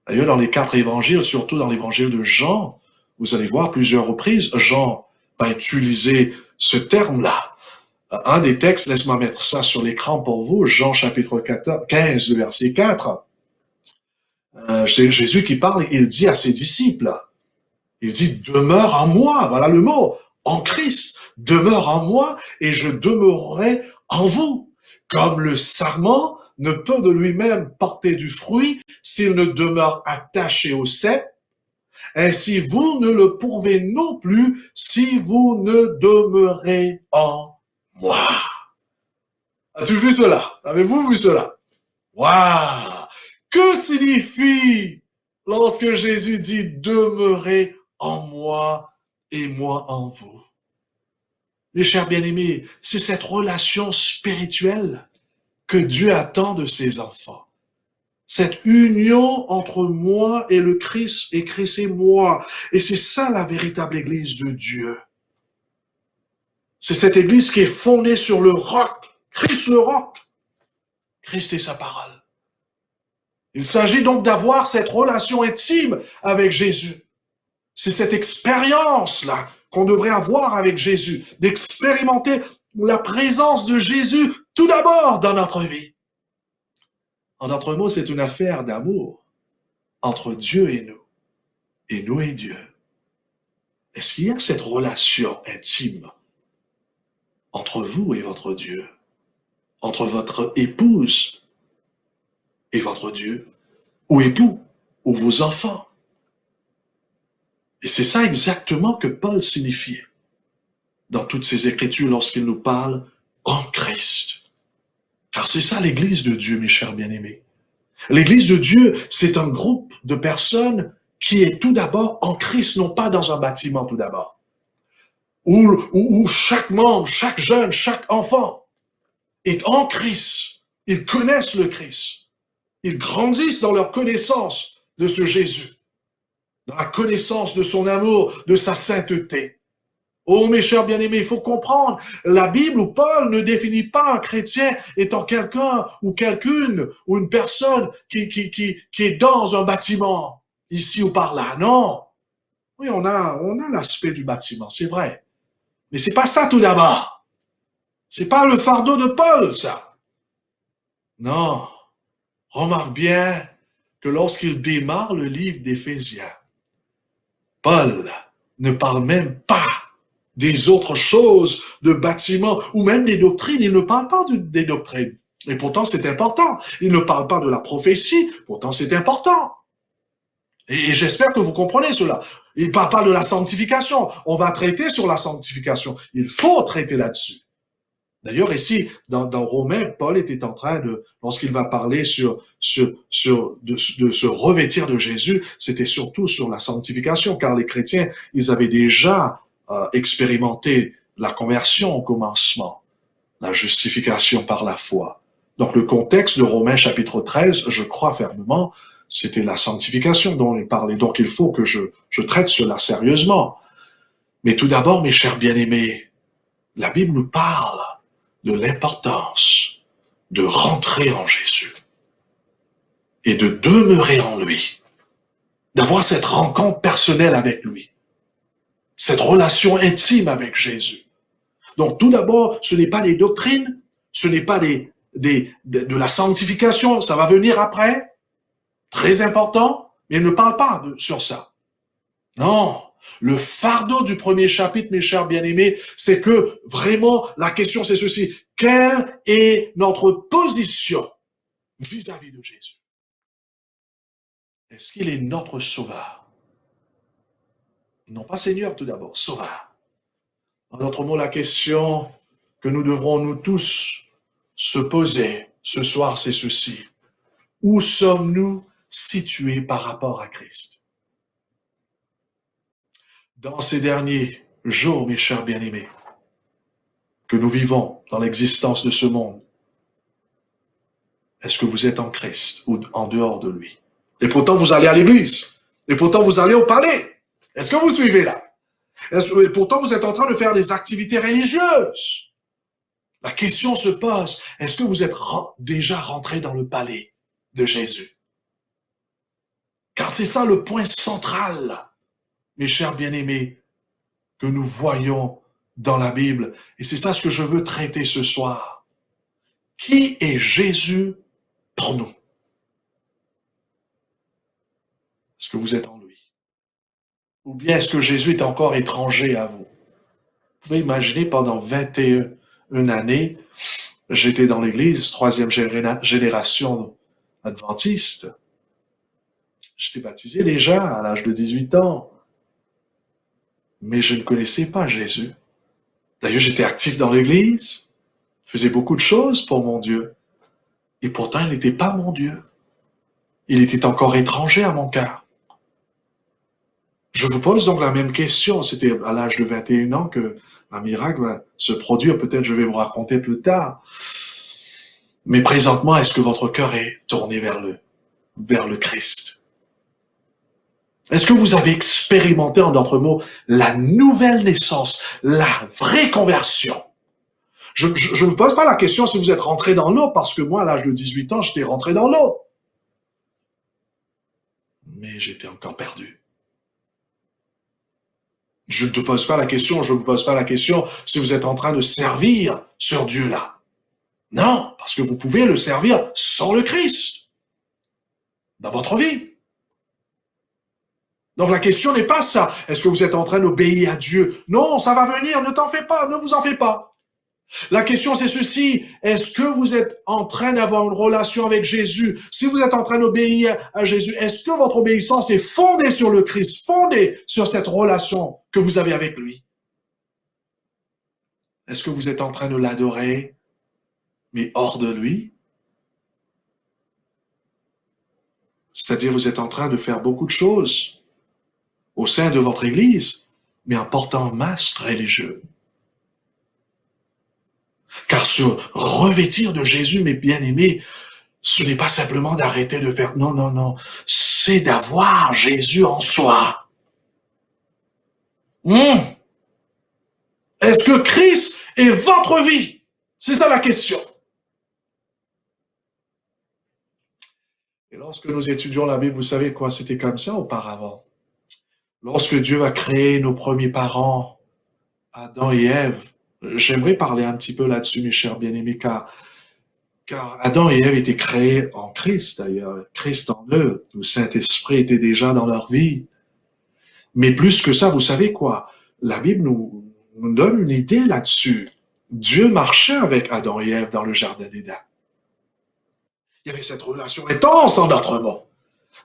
D'ailleurs, dans les 4 évangiles, surtout dans l'évangile de Jean, vous allez voir plusieurs reprises, Jean va utiliser ce terme-là. Un des textes, laisse-moi mettre ça sur l'écran pour vous, Jean chapitre 15, le verset 4. C'est Jésus qui parle, il dit à ses disciples, il dit, demeure en moi, voilà le mot, en Christ, demeure en moi et je demeurerai en vous. Comme le sarment ne peut de lui-même porter du fruit s'il ne demeure attaché au cep, ainsi vous ne le pourrez non plus si vous ne demeurez en moi. As-tu vu cela? Avez-vous vu cela? Waouh! Que signifie lorsque Jésus dit demeurez en moi et moi en vous? Mes chers bien-aimés, c'est cette relation spirituelle que Dieu attend de ses enfants. Cette union entre moi et le Christ, et Christ et moi. Et c'est ça la véritable Église de Dieu. C'est cette Église qui est fondée sur le roc. Christ le roc. Christ et sa parole. Il s'agit donc d'avoir cette relation intime avec Jésus. C'est cette expérience-là qu'on devrait avoir avec Jésus, d'expérimenter la présence de Jésus tout d'abord dans notre vie. En d'autres mots, c'est une affaire d'amour entre Dieu et nous et Dieu. Est-ce qu'il y a cette relation intime entre vous et votre Dieu, entre votre épouse et votre Dieu, ou époux, ou vos enfants? Et c'est ça exactement que Paul signifiait dans toutes ses écritures lorsqu'il nous parle en Christ. Car c'est ça l'Église de Dieu, mes chers bien-aimés. L'Église de Dieu, c'est un groupe de personnes qui est tout d'abord en Christ, non pas dans un bâtiment tout d'abord. Où chaque membre, chaque jeune, chaque enfant est en Christ. Ils connaissent le Christ. Ils grandissent dans leur connaissance de ce Jésus, dans la connaissance de son amour, de sa sainteté. Oh, mes chers bien-aimés, il faut comprendre, la Bible ou Paul ne définit pas un chrétien étant quelqu'un ou quelqu'une ou une personne qui est dans un bâtiment, ici ou par là. Non. Oui, on a l'aspect du bâtiment, c'est vrai. Mais c'est pas ça tout d'abord. C'est pas le fardeau de Paul, ça. Non. Remarque bien que lorsqu'il démarre le livre d'Éphésiens, Paul ne parle même pas des autres choses, de bâtiments, ou même des doctrines. Il ne parle pas des doctrines. Et pourtant, c'est important. Il ne parle pas de la prophétie. Pourtant, c'est important. Et j'espère que vous comprenez cela. Il ne parle pas de la sanctification. On va traiter sur la sanctification. Il faut traiter là-dessus. D'ailleurs, ici, dans Romains, Paul était en train de, lorsqu'il va parler de se revêtir de Jésus, c'était surtout sur la sanctification, car les chrétiens, ils avaient déjà expérimenté la conversion au commencement, la justification par la foi. Donc, le contexte de Romains chapitre 13, je crois fermement, c'était la sanctification dont il parlait. Donc, il faut que je traite cela sérieusement. Mais tout d'abord, mes chers bien-aimés, la Bible nous parle de l'importance de rentrer en Jésus et de demeurer en lui, d'avoir cette rencontre personnelle avec lui, cette relation intime avec Jésus. Donc tout d'abord, ce n'est pas des doctrines, ce n'est pas de la sanctification, ça va venir après, très important, mais il ne parle pas sur ça. Non. Le fardeau du premier chapitre, mes chers bien-aimés, c'est que vraiment, la question c'est ceci. Quelle est notre position vis-à-vis de Jésus? Est-ce qu'il est notre sauveur? Non pas Seigneur tout d'abord, sauveur. En d'autres mots, la question que nous devrons nous tous se poser ce soir, c'est ceci. Où sommes-nous situés par rapport à Christ? Dans ces derniers jours, mes chers bien-aimés, que nous vivons dans l'existence de ce monde, est-ce que vous êtes en Christ ou en dehors de lui? Et pourtant, vous allez à l'église. Et pourtant, vous allez au palais. Est-ce que vous suivez là? Et pourtant, vous êtes en train de faire des activités religieuses. La question se pose, est-ce que vous êtes déjà rentré dans le palais de Jésus? Car c'est ça le point central, mes chers bien-aimés, que nous voyons dans la Bible. Et c'est ça ce que je veux traiter ce soir. Qui est Jésus pour nous? Est-ce que vous êtes en lui? Ou bien est-ce que Jésus est encore étranger à vous? Vous pouvez imaginer, pendant 21 années, j'étais dans l'église, 3e génération adventiste. J'étais baptisé déjà à l'âge de 18 ans. Mais je ne connaissais pas Jésus. D'ailleurs, j'étais actif dans l'église, faisais beaucoup de choses pour mon Dieu. Et pourtant, il n'était pas mon Dieu. Il était encore étranger à mon cœur. Je vous pose donc la même question. C'était à l'âge de 21 ans que un miracle va se produire. Peut-être je vais vous raconter plus tard. Mais présentement, est-ce que votre cœur est tourné vers le Christ? Est-ce que vous avez expérimenté, en d'autres mots, la nouvelle naissance, la vraie conversion? Je ne vous pose pas la question si vous êtes rentré dans l'eau, parce que moi, à l'âge de 18 ans, j'étais rentré dans l'eau. Mais j'étais encore perdu. Je ne te pose pas la question, je ne vous pose pas la question si vous êtes en train de servir ce Dieu-là. Non, parce que vous pouvez le servir sans le Christ dans votre vie. Donc la question n'est pas ça. Est-ce que vous êtes en train d'obéir à Dieu? Non, ça va venir, ne t'en fais pas, ne vous en faites pas. La question c'est ceci, est-ce que vous êtes en train d'avoir une relation avec Jésus? Si vous êtes en train d'obéir à Jésus, est-ce que votre obéissance est fondée sur le Christ, fondée sur cette relation que vous avez avec lui? Est-ce que vous êtes en train de l'adorer, mais hors de lui? C'est-à-dire vous êtes en train de faire beaucoup de choses au sein de votre Église, mais en portant un masque religieux. Car se revêtir de Jésus, mes bien-aimés, ce n'est pas simplement d'arrêter de faire... Non, non, non. C'est d'avoir Jésus en soi. Est-ce que Christ est votre vie? C'est ça la question. Et lorsque nous étudions la Bible, vous savez quoi? C'était comme ça auparavant. Lorsque Dieu a créé nos premiers parents, Adam et Ève, j'aimerais parler un petit peu là-dessus, mes chers bien-aimés, car Adam et Ève étaient créés en Christ, d'ailleurs. Christ en eux, le Saint-Esprit était déjà dans leur vie. Mais plus que ça, vous savez quoi? La Bible nous donne une idée là-dessus. Dieu marchait avec Adam et Ève dans le jardin d'Éden. Il y avait cette relation intense en d'autres mots.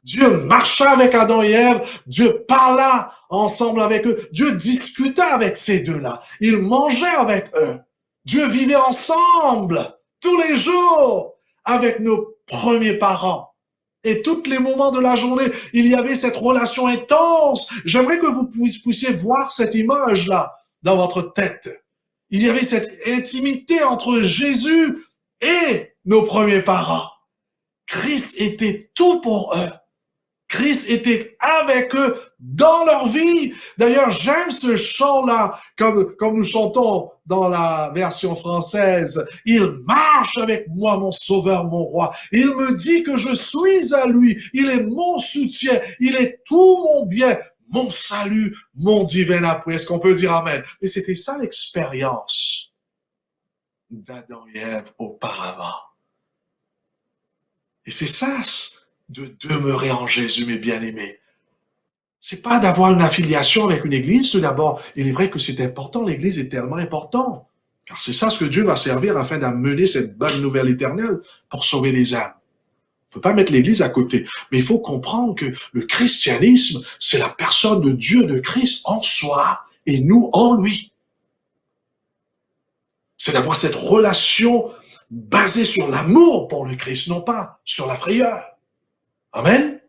Dieu marcha avec Adam et Ève, Dieu parla ensemble avec eux, Dieu discuta avec ces deux-là, il mangeait avec eux, Dieu vivait ensemble tous les jours avec nos premiers parents. Et tous les moments de la journée, il y avait cette relation intense. J'aimerais que vous puissiez voir cette image-là dans votre tête. Il y avait cette intimité entre Jésus et nos premiers parents. Christ était tout pour eux. Christ était avec eux dans leur vie. D'ailleurs, j'aime ce chant-là, comme nous chantons dans la version française. Il marche avec moi, mon sauveur, mon roi. Il me dit que je suis à lui. Il est mon soutien. Il est tout mon bien, mon salut, mon divin appui. Est-ce qu'on peut dire amen? Mais c'était ça l'expérience d'Adam et Ève auparavant. Et c'est ça, de demeurer en Jésus, mes bien-aimés. C'est pas d'avoir une affiliation avec une église, tout d'abord. Il est vrai que c'est important, l'église est tellement important. Car c'est ça ce que Dieu va servir afin d'amener cette bonne nouvelle éternelle pour sauver les âmes. On peut pas mettre l'église à côté. Mais il faut comprendre que le christianisme, c'est la personne de Dieu, de Christ en soi, et nous en lui. C'est d'avoir cette relation basé sur l'amour pour le Christ, non pas sur la frayeur. Amen.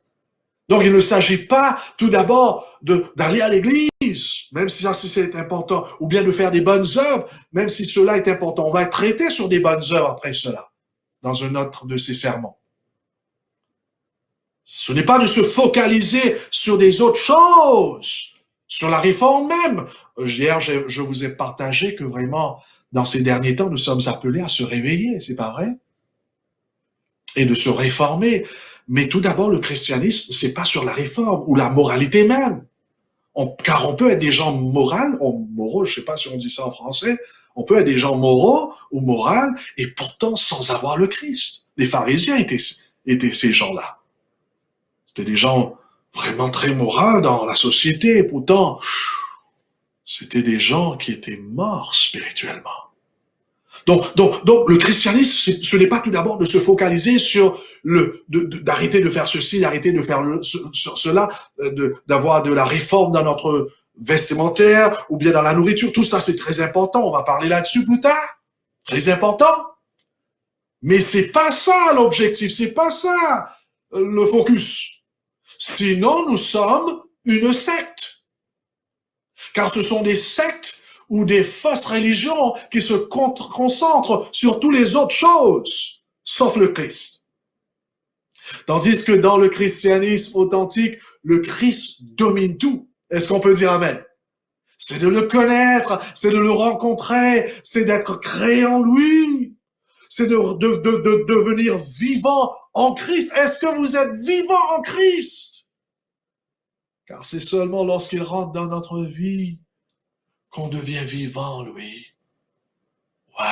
Donc, il ne s'agit pas tout d'abord d'aller à l'église, même si ça c'est important, ou bien de faire des bonnes œuvres, même si cela est important. On va être traité sur des bonnes œuvres après cela, dans un autre de ces sermons. Ce n'est pas de se focaliser sur des autres choses, sur la réforme même. Hier, je vous ai partagé que vraiment, dans ces derniers temps, nous sommes appelés à se réveiller, c'est pas vrai? Et de se réformer. Mais tout d'abord, le christianisme, c'est pas sur la réforme ou la moralité même. Car on peut être des gens moraux, je sais pas si on dit ça en français, on peut être des gens moraux ou morales et pourtant sans avoir le Christ. Les pharisiens étaient ces gens-là. C'était des gens vraiment très moraux dans la société et pourtant, c'était des gens qui étaient morts spirituellement. Donc, le christianisme, ce n'est pas tout d'abord de se focaliser sur d'arrêter de faire ceci, d'arrêter de faire cela, d'avoir de la réforme dans notre vestimentaire ou bien dans la nourriture. Tout ça, c'est très important. On va parler là-dessus plus tard. Très important. Mais c'est pas ça l'objectif. C'est pas ça le focus. Sinon, nous sommes une secte. Car ce sont des sectes ou des fausses religions qui se concentrent sur toutes les autres choses, sauf le Christ. Tandis que dans le christianisme authentique, le Christ domine tout. Est-ce qu'on peut dire amen? C'est de le connaître, c'est de le rencontrer, c'est d'être créé en lui, c'est de devenir vivant en Christ. Est-ce que vous êtes vivant en Christ? Car c'est seulement lorsqu'il rentre dans notre vie qu'on devient vivant, lui. Waouh!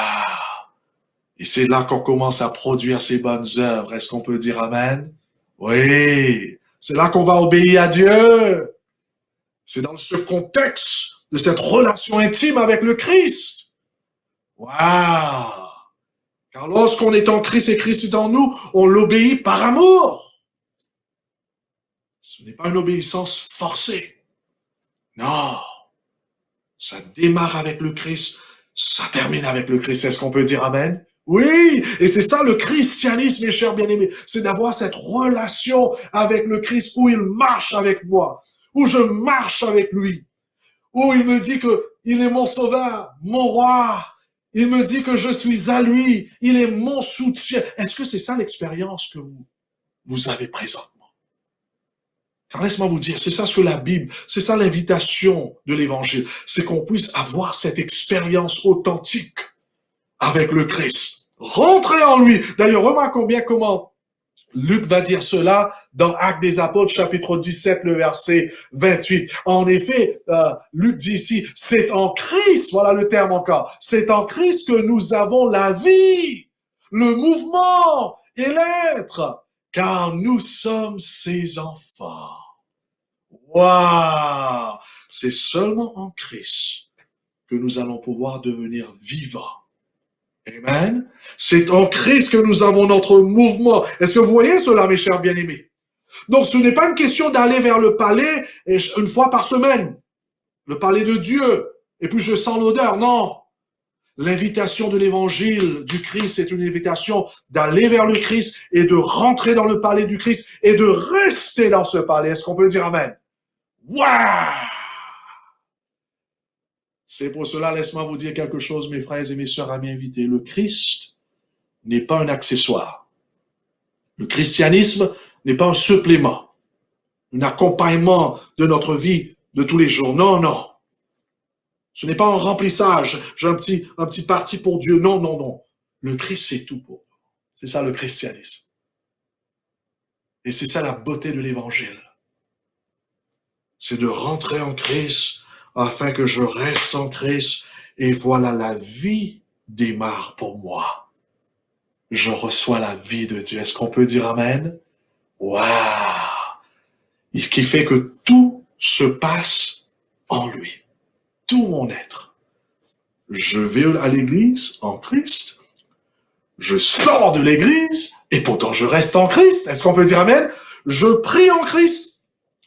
Et c'est là qu'on commence à produire ces bonnes œuvres. Est-ce qu'on peut dire amen? Oui! C'est là qu'on va obéir à Dieu. C'est dans ce contexte de cette relation intime avec le Christ. Waouh! Car lorsqu'on est en Christ et Christ est en nous, on l'obéit par amour. Ce n'est pas une obéissance forcée. Non! Ça démarre avec le Christ, ça termine avec le Christ. Est-ce qu'on peut dire amen? Oui, et c'est ça le christianisme, mes chers bien-aimés, c'est d'avoir cette relation avec le Christ où il marche avec moi, où je marche avec lui, où il me dit que il est mon sauveur, mon roi, il me dit que je suis à lui, il est mon soutien. Est-ce que c'est ça l'expérience que vous avez présentement? Car laisse-moi vous dire, c'est ça ce que la Bible, c'est ça l'invitation de l'Évangile, c'est qu'on puisse avoir cette expérience authentique avec le Christ. Rentrez en lui. D'ailleurs, remarquons bien comment Luc va dire cela dans Actes des Apôtres, chapitre 17, le verset 28. En effet, Luc dit ici, c'est en Christ, voilà le terme encore, c'est en Christ que nous avons la vie, le mouvement et l'être, car nous sommes ses enfants. Waouh! C'est seulement en Christ que nous allons pouvoir devenir vivants. Amen. C'est en Christ que nous avons notre mouvement. Est-ce que vous voyez cela, mes chers bien-aimés? Donc, ce n'est pas une question d'aller vers le palais une fois par semaine, le palais de Dieu, et puis je sens l'odeur. Non. L'invitation de l'évangile du Christ, c'est une invitation d'aller vers le Christ et de rentrer dans le palais du Christ et de rester dans ce palais. Est-ce qu'on peut dire amen? Waouh! C'est pour cela, laisse-moi vous dire quelque chose, mes frères et mes sœurs, amis invités. Le Christ n'est pas un accessoire. Le christianisme n'est pas un supplément, un accompagnement de notre vie de tous les jours. Non, non. Ce n'est pas un remplissage. J'ai un petit parti pour Dieu. Non, non, non. Le Christ, c'est tout pour nous. C'est ça le christianisme. Et c'est ça la beauté de l'évangile. C'est de rentrer en Christ afin que je reste en Christ. Et voilà, la vie démarre pour moi. Je reçois la vie de Dieu. Est-ce qu'on peut dire amen? Waouh! Qui fait que tout se passe en lui. Tout mon être. Je vais à l'église en Christ. Je sors de l'église et pourtant je reste en Christ. Est-ce qu'on peut dire amen? Je prie en Christ.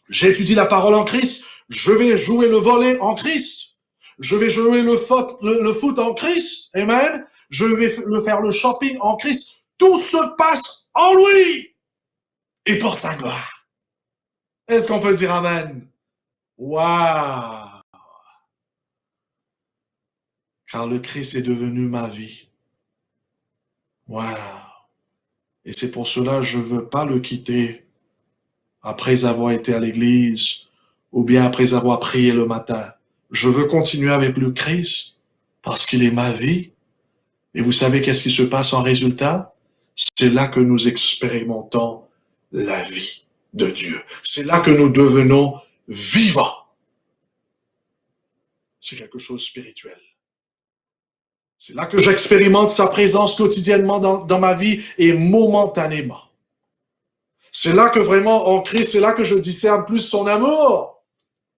J'étudie la parole en Christ. Je vais jouer le volley en Christ. Je vais jouer le foot en Christ. Amen. je vais faire le shopping en Christ. Tout se passe en lui et pour sa gloire. Est-ce qu'on peut dire amen? Waouh! Car le Christ est devenu ma vie. Waouh! Et c'est pour cela que je ne veux pas le quitter après avoir été à l'église ou bien après avoir prié le matin. Je veux continuer avec le Christ parce qu'il est ma vie. Et vous savez qu'est-ce qui se passe en résultat? C'est là que nous expérimentons la vie de Dieu. C'est là que nous devenons vivants. C'est quelque chose de spirituel. C'est là que j'expérimente sa présence quotidiennement dans ma vie et momentanément. C'est là que vraiment, en Christ, c'est là que je discerne plus son amour,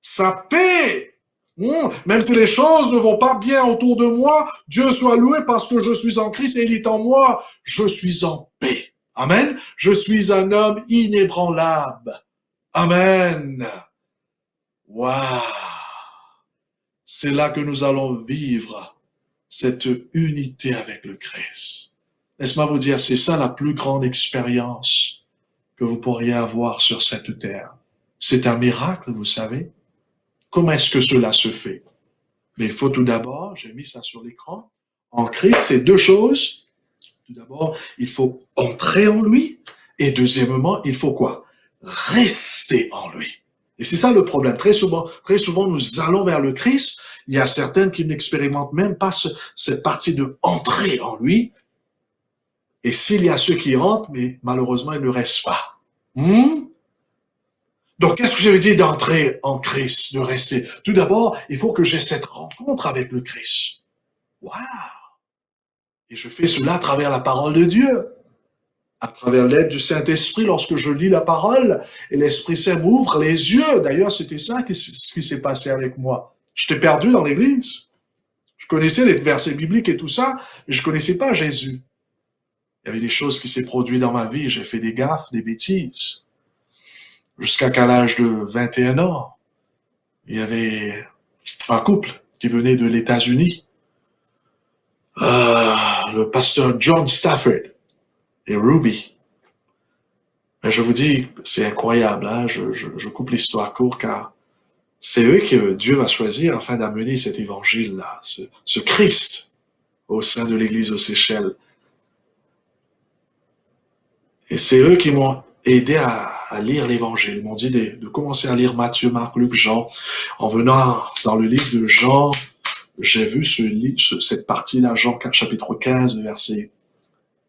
sa paix. Même si les choses ne vont pas bien autour de moi, Dieu soit loué parce que je suis en Christ et il est en moi. Je suis en paix. Amen. Je suis un homme inébranlable. Amen. Waouh. C'est là que nous allons vivre cette unité avec le Christ. Laisse-moi vous dire, c'est ça la plus grande expérience que vous pourriez avoir sur cette terre. C'est un miracle, vous savez. Comment est-ce que cela se fait? Mais il faut tout d'abord, j'ai mis ça sur l'écran, en Christ, c'est deux choses. Tout d'abord, il faut entrer en lui. Et deuxièmement, il faut quoi? Rester en lui. Et c'est ça le problème. Très souvent, nous allons vers le Christ. Il y a certaines qui n'expérimentent même pas cette partie de entrer en lui. Et s'il y a ceux qui rentrent, mais malheureusement, ils ne restent pas. Donc, qu'est-ce que je veux dire d'entrer en Christ, de rester? Tout d'abord, il faut que j'ai cette rencontre avec le Christ. Waouh! Et je fais cela à travers la parole de Dieu, à travers l'aide du Saint-Esprit lorsque je lis la parole, et l'Esprit Saint m'ouvre les yeux. D'ailleurs, c'était ça ce qui s'est passé avec moi. J'étais perdu dans l'église. Je connaissais les versets bibliques et tout ça, mais je connaissais pas Jésus. Il y avait des choses qui s'est produites dans ma vie. J'ai fait des gaffes, des bêtises. Jusqu'à qu'à l'âge de 21 ans, il y avait un couple qui venait de l'États-Unis. Le pasteur John Stafford et Ruby. Mais je vous dis, c'est incroyable, hein? Je coupe l'histoire court car c'est eux que Dieu va choisir afin d'amener cet évangile-là, ce Christ au sein de l'Église aux Seychelles. Et c'est eux qui m'ont aidé à lire l'Évangile. Ils m'ont dit de commencer à lire Matthieu, Marc, Luc, Jean. En venant dans le livre de Jean, j'ai vu cette partie-là, Jean chapitre 15, verset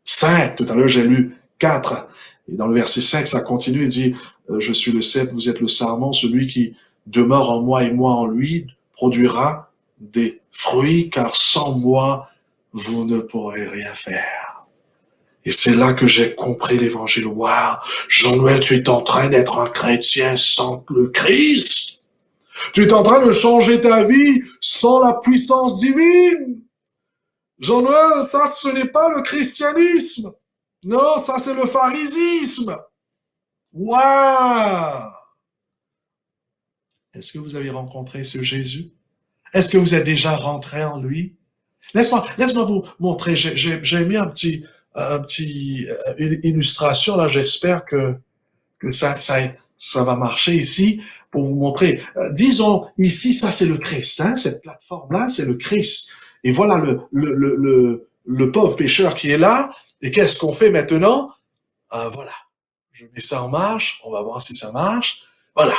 5. Tout à l'heure, j'ai lu 4. Et dans le verset 5, ça continue, il dit, je suis le cep, vous êtes le sarment, celui qui demeure en moi et moi en lui produira des fruits, car sans moi, vous ne pourrez rien faire. Et c'est là que j'ai compris l'évangile. Waouh, Jean-Noël, tu es en train d'être un chrétien sans le Christ. Tu es en train de changer ta vie sans la puissance divine. Jean-Noël, ça, ce n'est pas le christianisme. Non, ça, c'est le pharisisme. Waouh! Est-ce que vous avez rencontré ce Jésus? Est-ce que vous êtes déjà rentré en lui? Laisse-moi vous montrer. J'ai mis une illustration là. J'espère que ça va marcher ici pour vous montrer. Disons ici, ça c'est le Christ. Hein, cette plateforme-là, c'est le Christ. Et voilà le pauvre pécheur qui est là. Et qu'est-ce qu'on fait maintenant? Voilà. Je mets ça en marche. On va voir si ça marche. Voilà.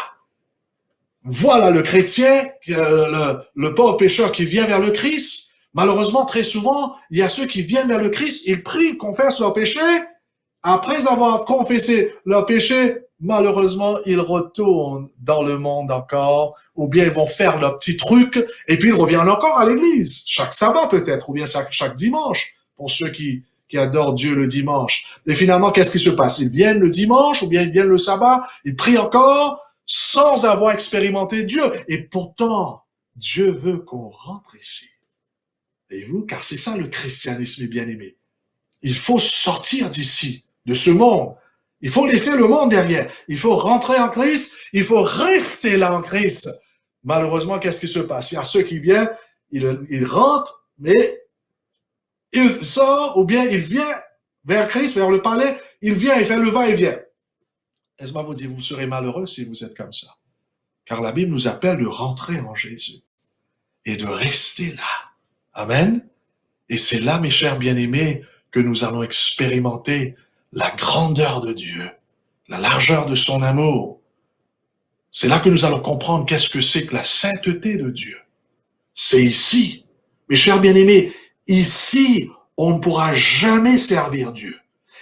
Voilà le chrétien, le pauvre pécheur qui vient vers le Christ. Malheureusement, très souvent, il y a ceux qui viennent vers le Christ, ils prient, confessent leurs péchés. Après avoir confessé leurs péchés, malheureusement, ils retournent dans le monde encore, ou bien ils vont faire leur petit truc, et puis ils reviennent encore à l'église, chaque sabbat peut-être, ou bien chaque dimanche, pour ceux qui adorent Dieu le dimanche. Et finalement, qu'est-ce qui se passe? Ils viennent le dimanche, ou bien ils viennent le sabbat, ils prient encore, sans avoir expérimenté Dieu. Et pourtant, Dieu veut qu'on rentre ici. Voyez-vous, car c'est ça le christianisme, bien-aimé. Il faut sortir d'ici, de ce monde. Il faut laisser le monde derrière. Il faut rentrer en Christ. Il faut rester là en Christ. Malheureusement, qu'est-ce qui se passe? Il y a ceux qui viennent, ils rentrent, mais Il sort ou bien il vient vers Christ, vers le palais, il vient, il fait le va-et-vient. Laisse-moi vous dire, vous serez malheureux si vous êtes comme ça. Car la Bible nous appelle de rentrer en Jésus et de rester là. Amen. Et c'est là, mes chers bien-aimés, que nous allons expérimenter la grandeur de Dieu, la largeur de son amour. C'est là que nous allons comprendre qu'est-ce que c'est que la sainteté de Dieu. C'est ici. Mes chers bien-aimés, ici, on ne pourra jamais servir Dieu.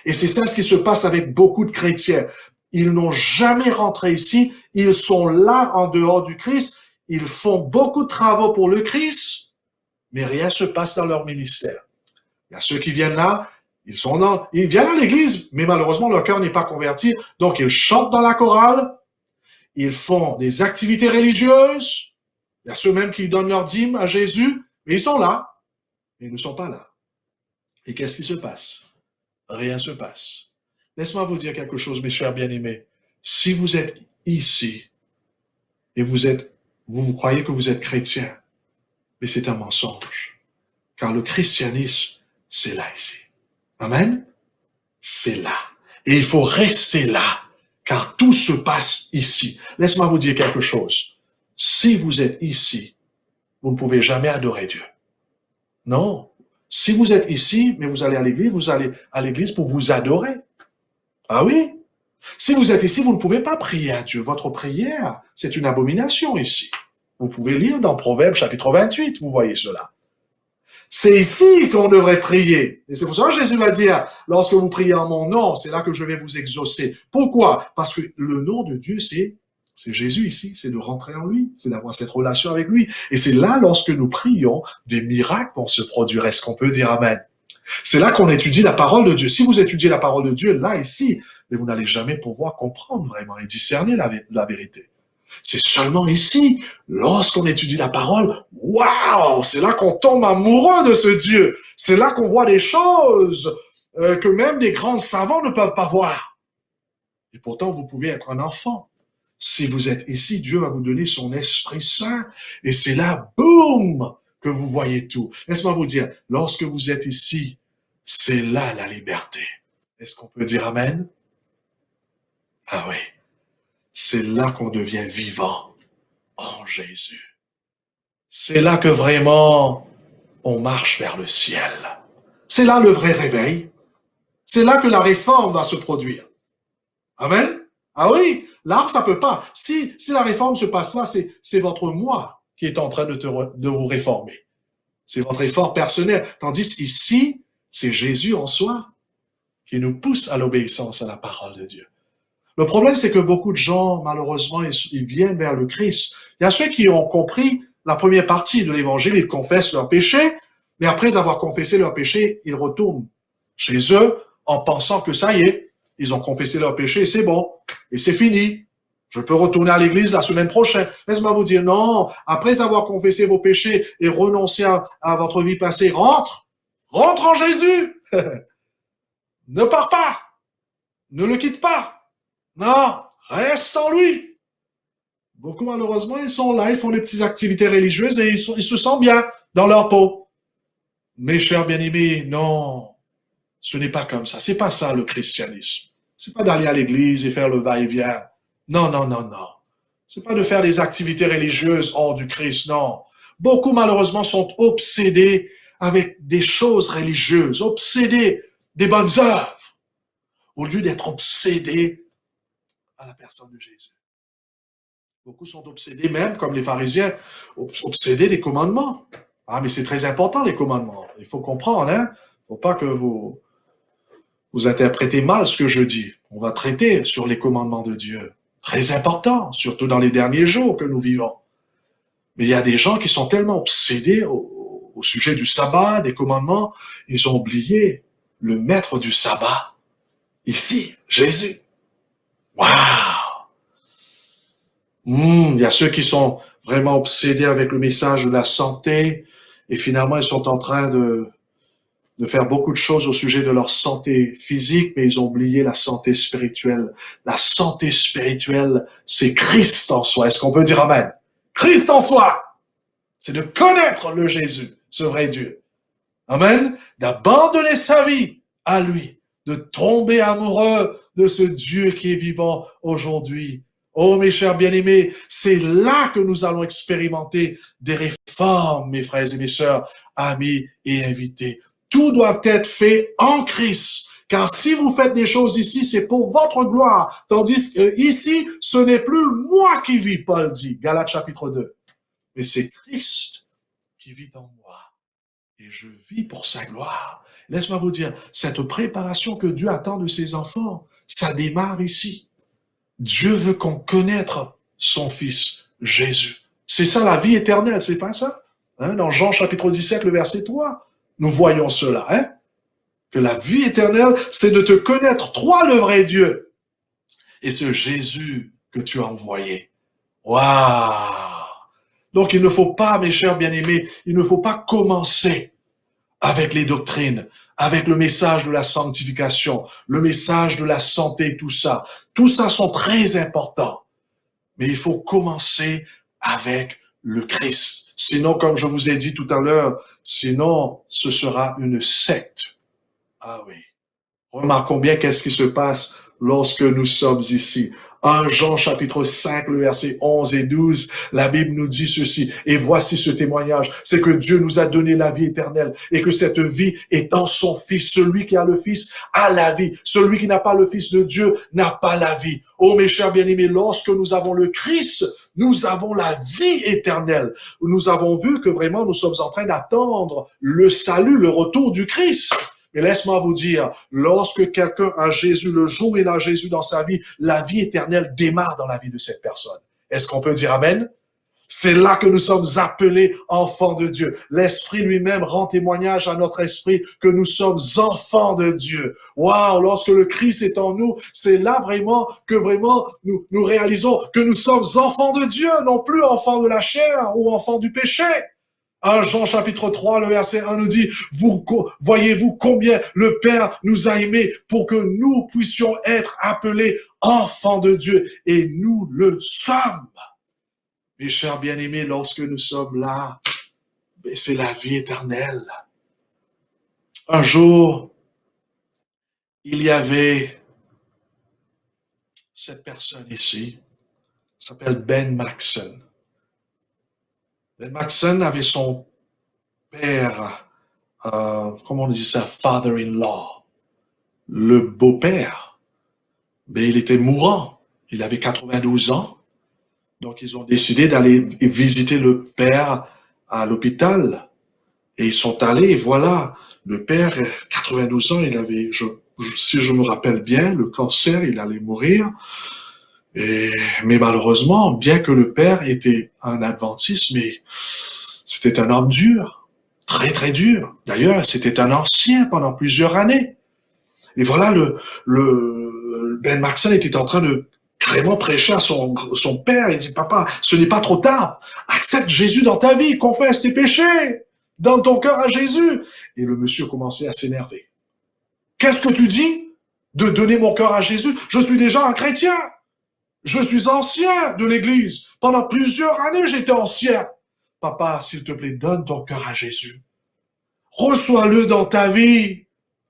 Et c'est ça ce qui se passe avec beaucoup de chrétiens. Ils n'ont jamais rentré ici. Ils sont là en dehors du Christ. Ils font beaucoup de travaux pour le Christ, mais rien ne se passe dans leur ministère. Il y a ceux qui viennent là, ils viennent à l'église, mais malheureusement, leur cœur n'est pas converti. Donc, ils chantent dans la chorale. Ils font des activités religieuses. Il y a ceux même qui donnent leur dîme à Jésus, mais ils sont là, mais ils ne sont pas là. Et qu'est-ce qui se passe? Rien ne se passe. Laisse-moi vous dire quelque chose, mes chers bien-aimés. Si vous êtes ici et vous croyez que vous êtes chrétien, mais c'est un mensonge. Car le christianisme, c'est là ici. Amen? C'est là. Et il faut rester là, car tout se passe ici. Laisse-moi vous dire quelque chose. Si vous êtes ici, vous ne pouvez jamais adorer Dieu. Non. Si vous êtes ici, mais vous allez à l'église pour vous adorer. Ah oui? Si vous êtes ici, vous ne pouvez pas prier à Dieu. Votre prière, c'est une abomination ici. Vous pouvez lire dans Proverbes chapitre 28, vous voyez cela. C'est ici qu'on devrait prier. Et c'est pour ça que Jésus va dire, lorsque vous priez en mon nom, c'est là que je vais vous exaucer. Pourquoi? Parce que le nom de Dieu, c'est Jésus ici, c'est de rentrer en lui, c'est d'avoir cette relation avec lui. Et c'est là, lorsque nous prions, des miracles vont se produire. Est-ce qu'on peut dire Amen? C'est là qu'on étudie la parole de Dieu. Si vous étudiez la parole de Dieu, là, ici, mais vous n'allez jamais pouvoir comprendre vraiment et discerner la vérité. C'est seulement ici, lorsqu'on étudie la parole, waouh, c'est là qu'on tombe amoureux de ce Dieu. C'est là qu'on voit des choses que même les grands savants ne peuvent pas voir. Et pourtant, vous pouvez être un enfant. Si vous êtes ici, Dieu va vous donner son Esprit Saint. Et c'est là, boum, que vous voyez tout. Laisse-moi vous dire, lorsque vous êtes ici, c'est là la liberté. Est-ce qu'on peut dire Amen? Ah oui. C'est là qu'on devient vivant en Jésus. C'est là que vraiment on marche vers le ciel. C'est là le vrai réveil. C'est là que la réforme va se produire. Amen? Ah oui, là, ça peut pas. Si la réforme se passe là, c'est votre moi qui est en train de vous réformer. C'est votre effort personnel. Tandis qu'ici, c'est Jésus en soi qui nous pousse à l'obéissance à la parole de Dieu. Le problème, c'est que beaucoup de gens, malheureusement, ils viennent vers le Christ. Il y a ceux qui ont compris la première partie de l'Évangile, ils confessent leurs péchés, mais après avoir confessé leurs péchés, ils retournent chez eux en pensant que ça y est, ils ont confessé leurs péchés et c'est bon, et c'est fini. Je peux retourner à l'église la semaine prochaine. Laisse-moi vous dire, non, après avoir confessé vos péchés et renoncé à votre vie passée, rentre en Jésus. Ne pars pas, ne le quitte pas. Non, reste en lui. Beaucoup, malheureusement, ils sont là, ils font des petites activités religieuses et ils se sentent bien dans leur peau. Mes chers bien-aimés, non, ce n'est pas comme ça. C'est pas ça, le christianisme. C'est pas d'aller à l'église et faire le va-et-vient. Non, non, non, non. C'est pas de faire des activités religieuses hors du Christ, non. Beaucoup, malheureusement, sont obsédés avec des choses religieuses, obsédés des bonnes œuvres, au lieu d'être obsédés à la personne de Jésus. Beaucoup sont obsédés, même comme les pharisiens, obsédés des commandements. Ah, mais c'est très important, les commandements. Il faut comprendre, hein. Il ne faut pas que vous interprétez mal ce que je dis. On va traiter sur les commandements de Dieu. Très important, surtout dans les derniers jours que nous vivons. Mais il y a des gens qui sont tellement obsédés au sujet du sabbat, des commandements, ils ont oublié le maître du sabbat. Ici, Jésus. Waouh! Il y a ceux qui sont vraiment obsédés avec le message de la santé et finalement ils sont en train de faire beaucoup de choses au sujet de leur santé physique, mais ils ont oublié la santé spirituelle. La santé spirituelle, c'est Christ en soi. Est-ce qu'on peut dire Amen? Christ en soi! C'est de connaître le Jésus, ce vrai Dieu. Amen. D'abandonner sa vie à lui, de tomber amoureux de ce Dieu qui est vivant aujourd'hui. Oh, mes chers bien-aimés, c'est là que nous allons expérimenter des réformes, mes frères et mes sœurs, amis et invités. Tout doit être fait en Christ. Car si vous faites des choses ici, c'est pour votre gloire. Tandis que ici, ce n'est plus moi qui vis, Paul dit, Galates chapitre 2. Mais c'est Christ qui vit en moi. Et je vis pour sa gloire. Laisse-moi vous dire, cette préparation que Dieu attend de ses enfants, ça démarre ici. Dieu veut qu'on connaisse son Fils, Jésus. C'est ça la vie éternelle, c'est pas ça? Hein, dans Jean chapitre 17, le verset 3, nous voyons cela. Hein? Que la vie éternelle, c'est de te connaître, toi le vrai Dieu, et ce Jésus que tu as envoyé. Waouh! Donc il ne faut pas, mes chers bien-aimés, il ne faut pas commencer avec les doctrines, avec le message de la sanctification, le message de la santé, tout ça. Tout ça sont très importants. Mais il faut commencer avec le Christ. Sinon, comme je vous ai dit tout à l'heure, sinon ce sera une secte. Ah oui. Remarquons bien qu'est-ce qui se passe lorsque nous sommes ici. 1 Jean chapitre 5, le verset 11 et 12, la Bible nous dit ceci, et voici ce témoignage, c'est que Dieu nous a donné la vie éternelle, et que cette vie est en son Fils. Celui qui a le Fils a la vie. Celui qui n'a pas le Fils de Dieu n'a pas la vie. Oh mes chers bien-aimés, lorsque nous avons le Christ, nous avons la vie éternelle. Nous avons vu que vraiment nous sommes en train d'attendre le salut, le retour du Christ. Mais laisse-moi vous dire, lorsque quelqu'un a Jésus, le jour où il a Jésus dans sa vie, la vie éternelle démarre dans la vie de cette personne. Est-ce qu'on peut dire Amen? C'est là que nous sommes appelés enfants de Dieu. L'Esprit lui-même rend témoignage à notre esprit que nous sommes enfants de Dieu. Waouh, lorsque le Christ est en nous, c'est là vraiment que nous réalisons que nous sommes enfants de Dieu, non plus enfants de la chair ou enfants du péché. 1 Jean chapitre 3, le verset 1 nous dit, voyez-vous combien le Père nous a aimés pour que nous puissions être appelés enfants de Dieu, et nous le sommes. Mes chers bien-aimés, lorsque nous sommes là, c'est la vie éternelle. Un jour, il y avait cette personne ici, s'appelle Ben Maxon. Ben Maxon avait son père, comment on dit ça, father-in-law, le beau-père. Mais il était mourant, il avait 92 ans. Donc, ils ont décidé d'aller visiter le père à l'hôpital. Et ils sont allés, et voilà, le père, 92 ans, il avait, si je me rappelle bien, le cancer, il allait mourir. Mais malheureusement, bien que le père était un adventiste, mais c'était un homme dur, très très dur. D'ailleurs, c'était un ancien pendant plusieurs années. Et voilà, Ben Maxon était en train de vraiment prêcher à son père. Il dit, papa, ce n'est pas trop tard. Accepte Jésus dans ta vie, confesse tes péchés. Donne ton cœur à Jésus. Et le monsieur commençait à s'énerver. Qu'est-ce que tu dis? De donner mon cœur à Jésus? Je suis déjà un chrétien. Je suis ancien de l'église. Pendant plusieurs années, j'étais ancien. Papa, s'il te plaît, donne ton cœur à Jésus. Reçois-le dans ta vie.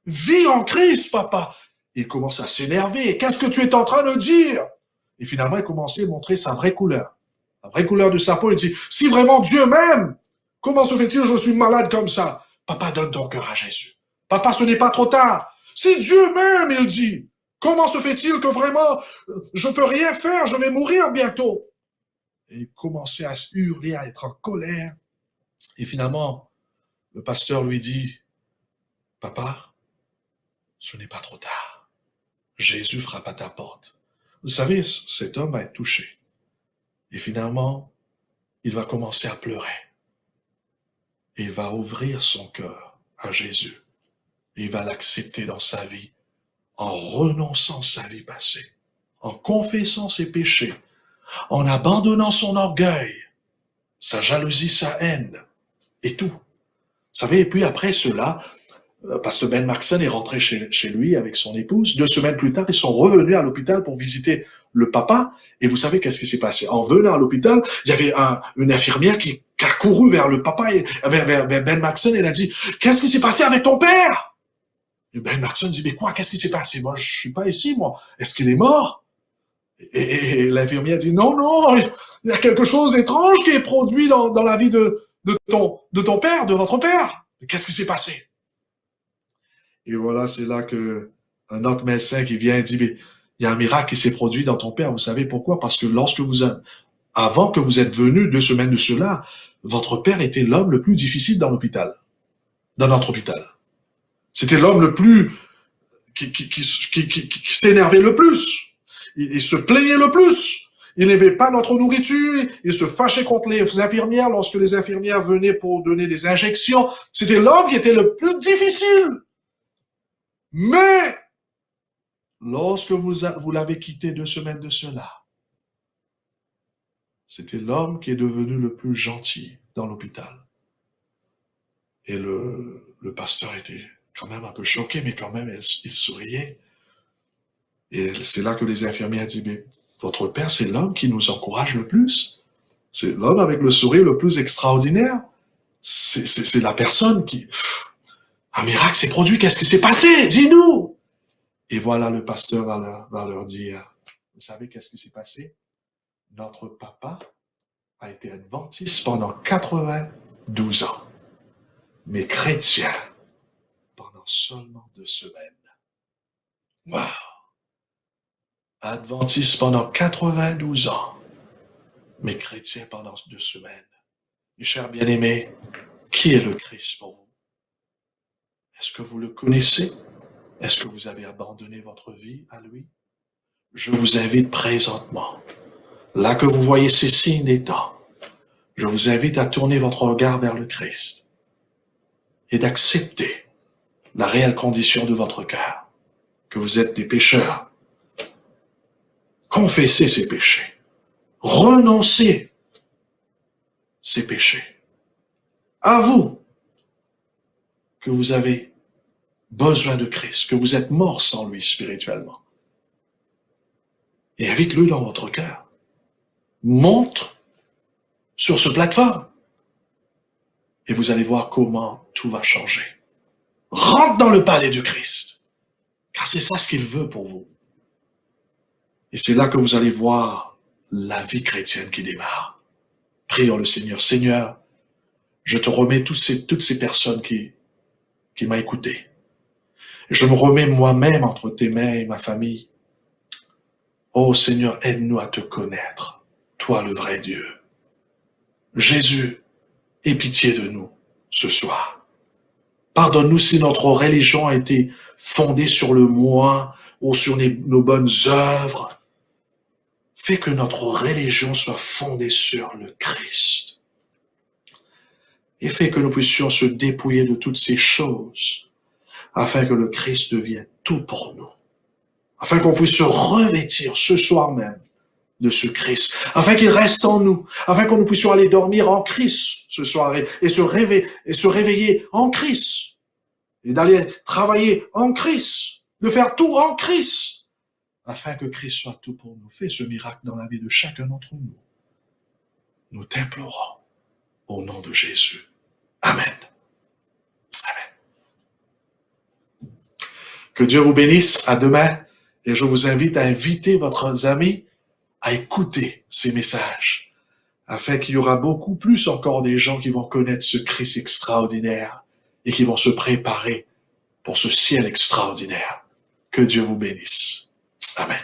Vis en Christ, papa. Il commence à s'énerver. Qu'est-ce que tu es en train de dire? Et finalement, il commençait à montrer sa vraie couleur. La vraie couleur de sa peau. Il dit, si vraiment Dieu m'aime, comment se fait-il que je suis malade comme ça? Papa, donne ton cœur à Jésus. Papa, ce n'est pas trop tard. Si Dieu m'aime, il dit, comment se fait-il que vraiment je peux rien faire, je vais mourir bientôt? Et il commençait à hurler, à être en colère. Et finalement, le pasteur lui dit, papa, ce n'est pas trop tard. Jésus frappe à ta porte. Vous savez, cet homme va être touché. Et finalement, il va commencer à pleurer. Et il va ouvrir son cœur à Jésus. Et il va l'accepter dans sa vie en renonçant sa vie passée, en confessant ses péchés, en abandonnant son orgueil, sa jalousie, sa haine et tout. Vous savez, et puis après cela, parce que Ben Maxon est rentré chez lui avec son épouse. 2 semaines plus tard, ils sont revenus à l'hôpital pour visiter le papa. Et vous savez qu'est-ce qui s'est passé? En venant à l'hôpital, il y avait une infirmière qui a couru vers le papa, vers Ben Maxon, et elle a dit, qu'est-ce qui s'est passé avec ton père? Et Ben Maxon dit, mais quoi, qu'est-ce qui s'est passé? Moi, je suis pas ici, moi. Est-ce qu'il est mort? Et l'infirmière dit, non, non, il y a quelque chose d'étrange qui est produit dans la vie de ton père, de votre père. Qu'est-ce qui s'est passé? Et voilà, c'est là que un autre médecin qui vient et dit, mais il y a un miracle qui s'est produit dans ton père. Vous savez pourquoi? Parce que avant que vous êtes venu 2 semaines de cela, votre père était l'homme le plus difficile dans l'hôpital, dans notre hôpital. C'était l'homme le plus, qui s'énervait le plus. Il se plaignait le plus. Il n'aimait pas notre nourriture. Il se fâchait contre les infirmières lorsque les infirmières venaient pour donner des injections. C'était l'homme qui était le plus difficile. Mais, lorsque vous l'avez quitté 2 semaines de cela, c'était l'homme qui est devenu le plus gentil dans l'hôpital. Et le pasteur était quand même un peu choqué, mais quand même, il souriait. Et c'est là que les infirmières disent, mais votre père, c'est l'homme qui nous encourage le plus. C'est l'homme avec le sourire le plus extraordinaire. C'est la personne qui... Un miracle s'est produit, qu'est-ce qui s'est passé? Dis-nous! Et voilà, le pasteur va leur dire, vous savez qu'est-ce qui s'est passé? Notre papa a été adventiste pendant 92 ans, mais chrétien pendant seulement 2 semaines. Wow! Adventiste pendant 92 ans, mais chrétien pendant 2 semaines. Mes chers bien-aimés, qui est le Christ pour vous? Est-ce que vous le connaissez? Est-ce que vous avez abandonné votre vie à lui? Je vous invite présentement, là que vous voyez ces signes des temps, je vous invite à tourner votre regard vers le Christ et d'accepter la réelle condition de votre cœur, que vous êtes des pécheurs. Confessez ces péchés. Renoncez ces péchés. Avouez que vous avez besoin de Christ, que vous êtes mort sans lui spirituellement. Et invite-le dans votre cœur. Montre sur ce plateforme. Et vous allez voir comment tout va changer. Rentre dans le palais du Christ. Car c'est ça ce qu'il veut pour vous. Et c'est là que vous allez voir la vie chrétienne qui démarre. Prions le Seigneur. Seigneur, je te remets toutes ces personnes qui m'ont écouté. Je me remets moi-même entre tes mains et ma famille. Oh Seigneur, aide-nous à te connaître, toi le vrai Dieu. Jésus, aie pitié de nous ce soir. Pardonne-nous si notre religion a été fondée sur le moi ou sur nos bonnes œuvres. Fais que notre religion soit fondée sur le Christ. Et fais que nous puissions se dépouiller de toutes ces choses afin que le Christ devienne tout pour nous. Afin qu'on puisse se revêtir ce soir même de ce Christ, afin qu'il reste en nous, afin que nous puissions aller dormir en Christ ce soir et se réveiller en Christ, et d'aller travailler en Christ, de faire tout en Christ, afin que Christ soit tout pour nous. Fais ce miracle dans la vie de chacun d'entre nous. Nous t'implorons au nom de Jésus. Amen. Amen. Que Dieu vous bénisse. À demain. Et je vous invite à inviter votre ami à écouter ces messages, afin qu'il y aura beaucoup plus encore des gens qui vont connaître ce Christ extraordinaire et qui vont se préparer pour ce ciel extraordinaire. Que Dieu vous bénisse. Amen.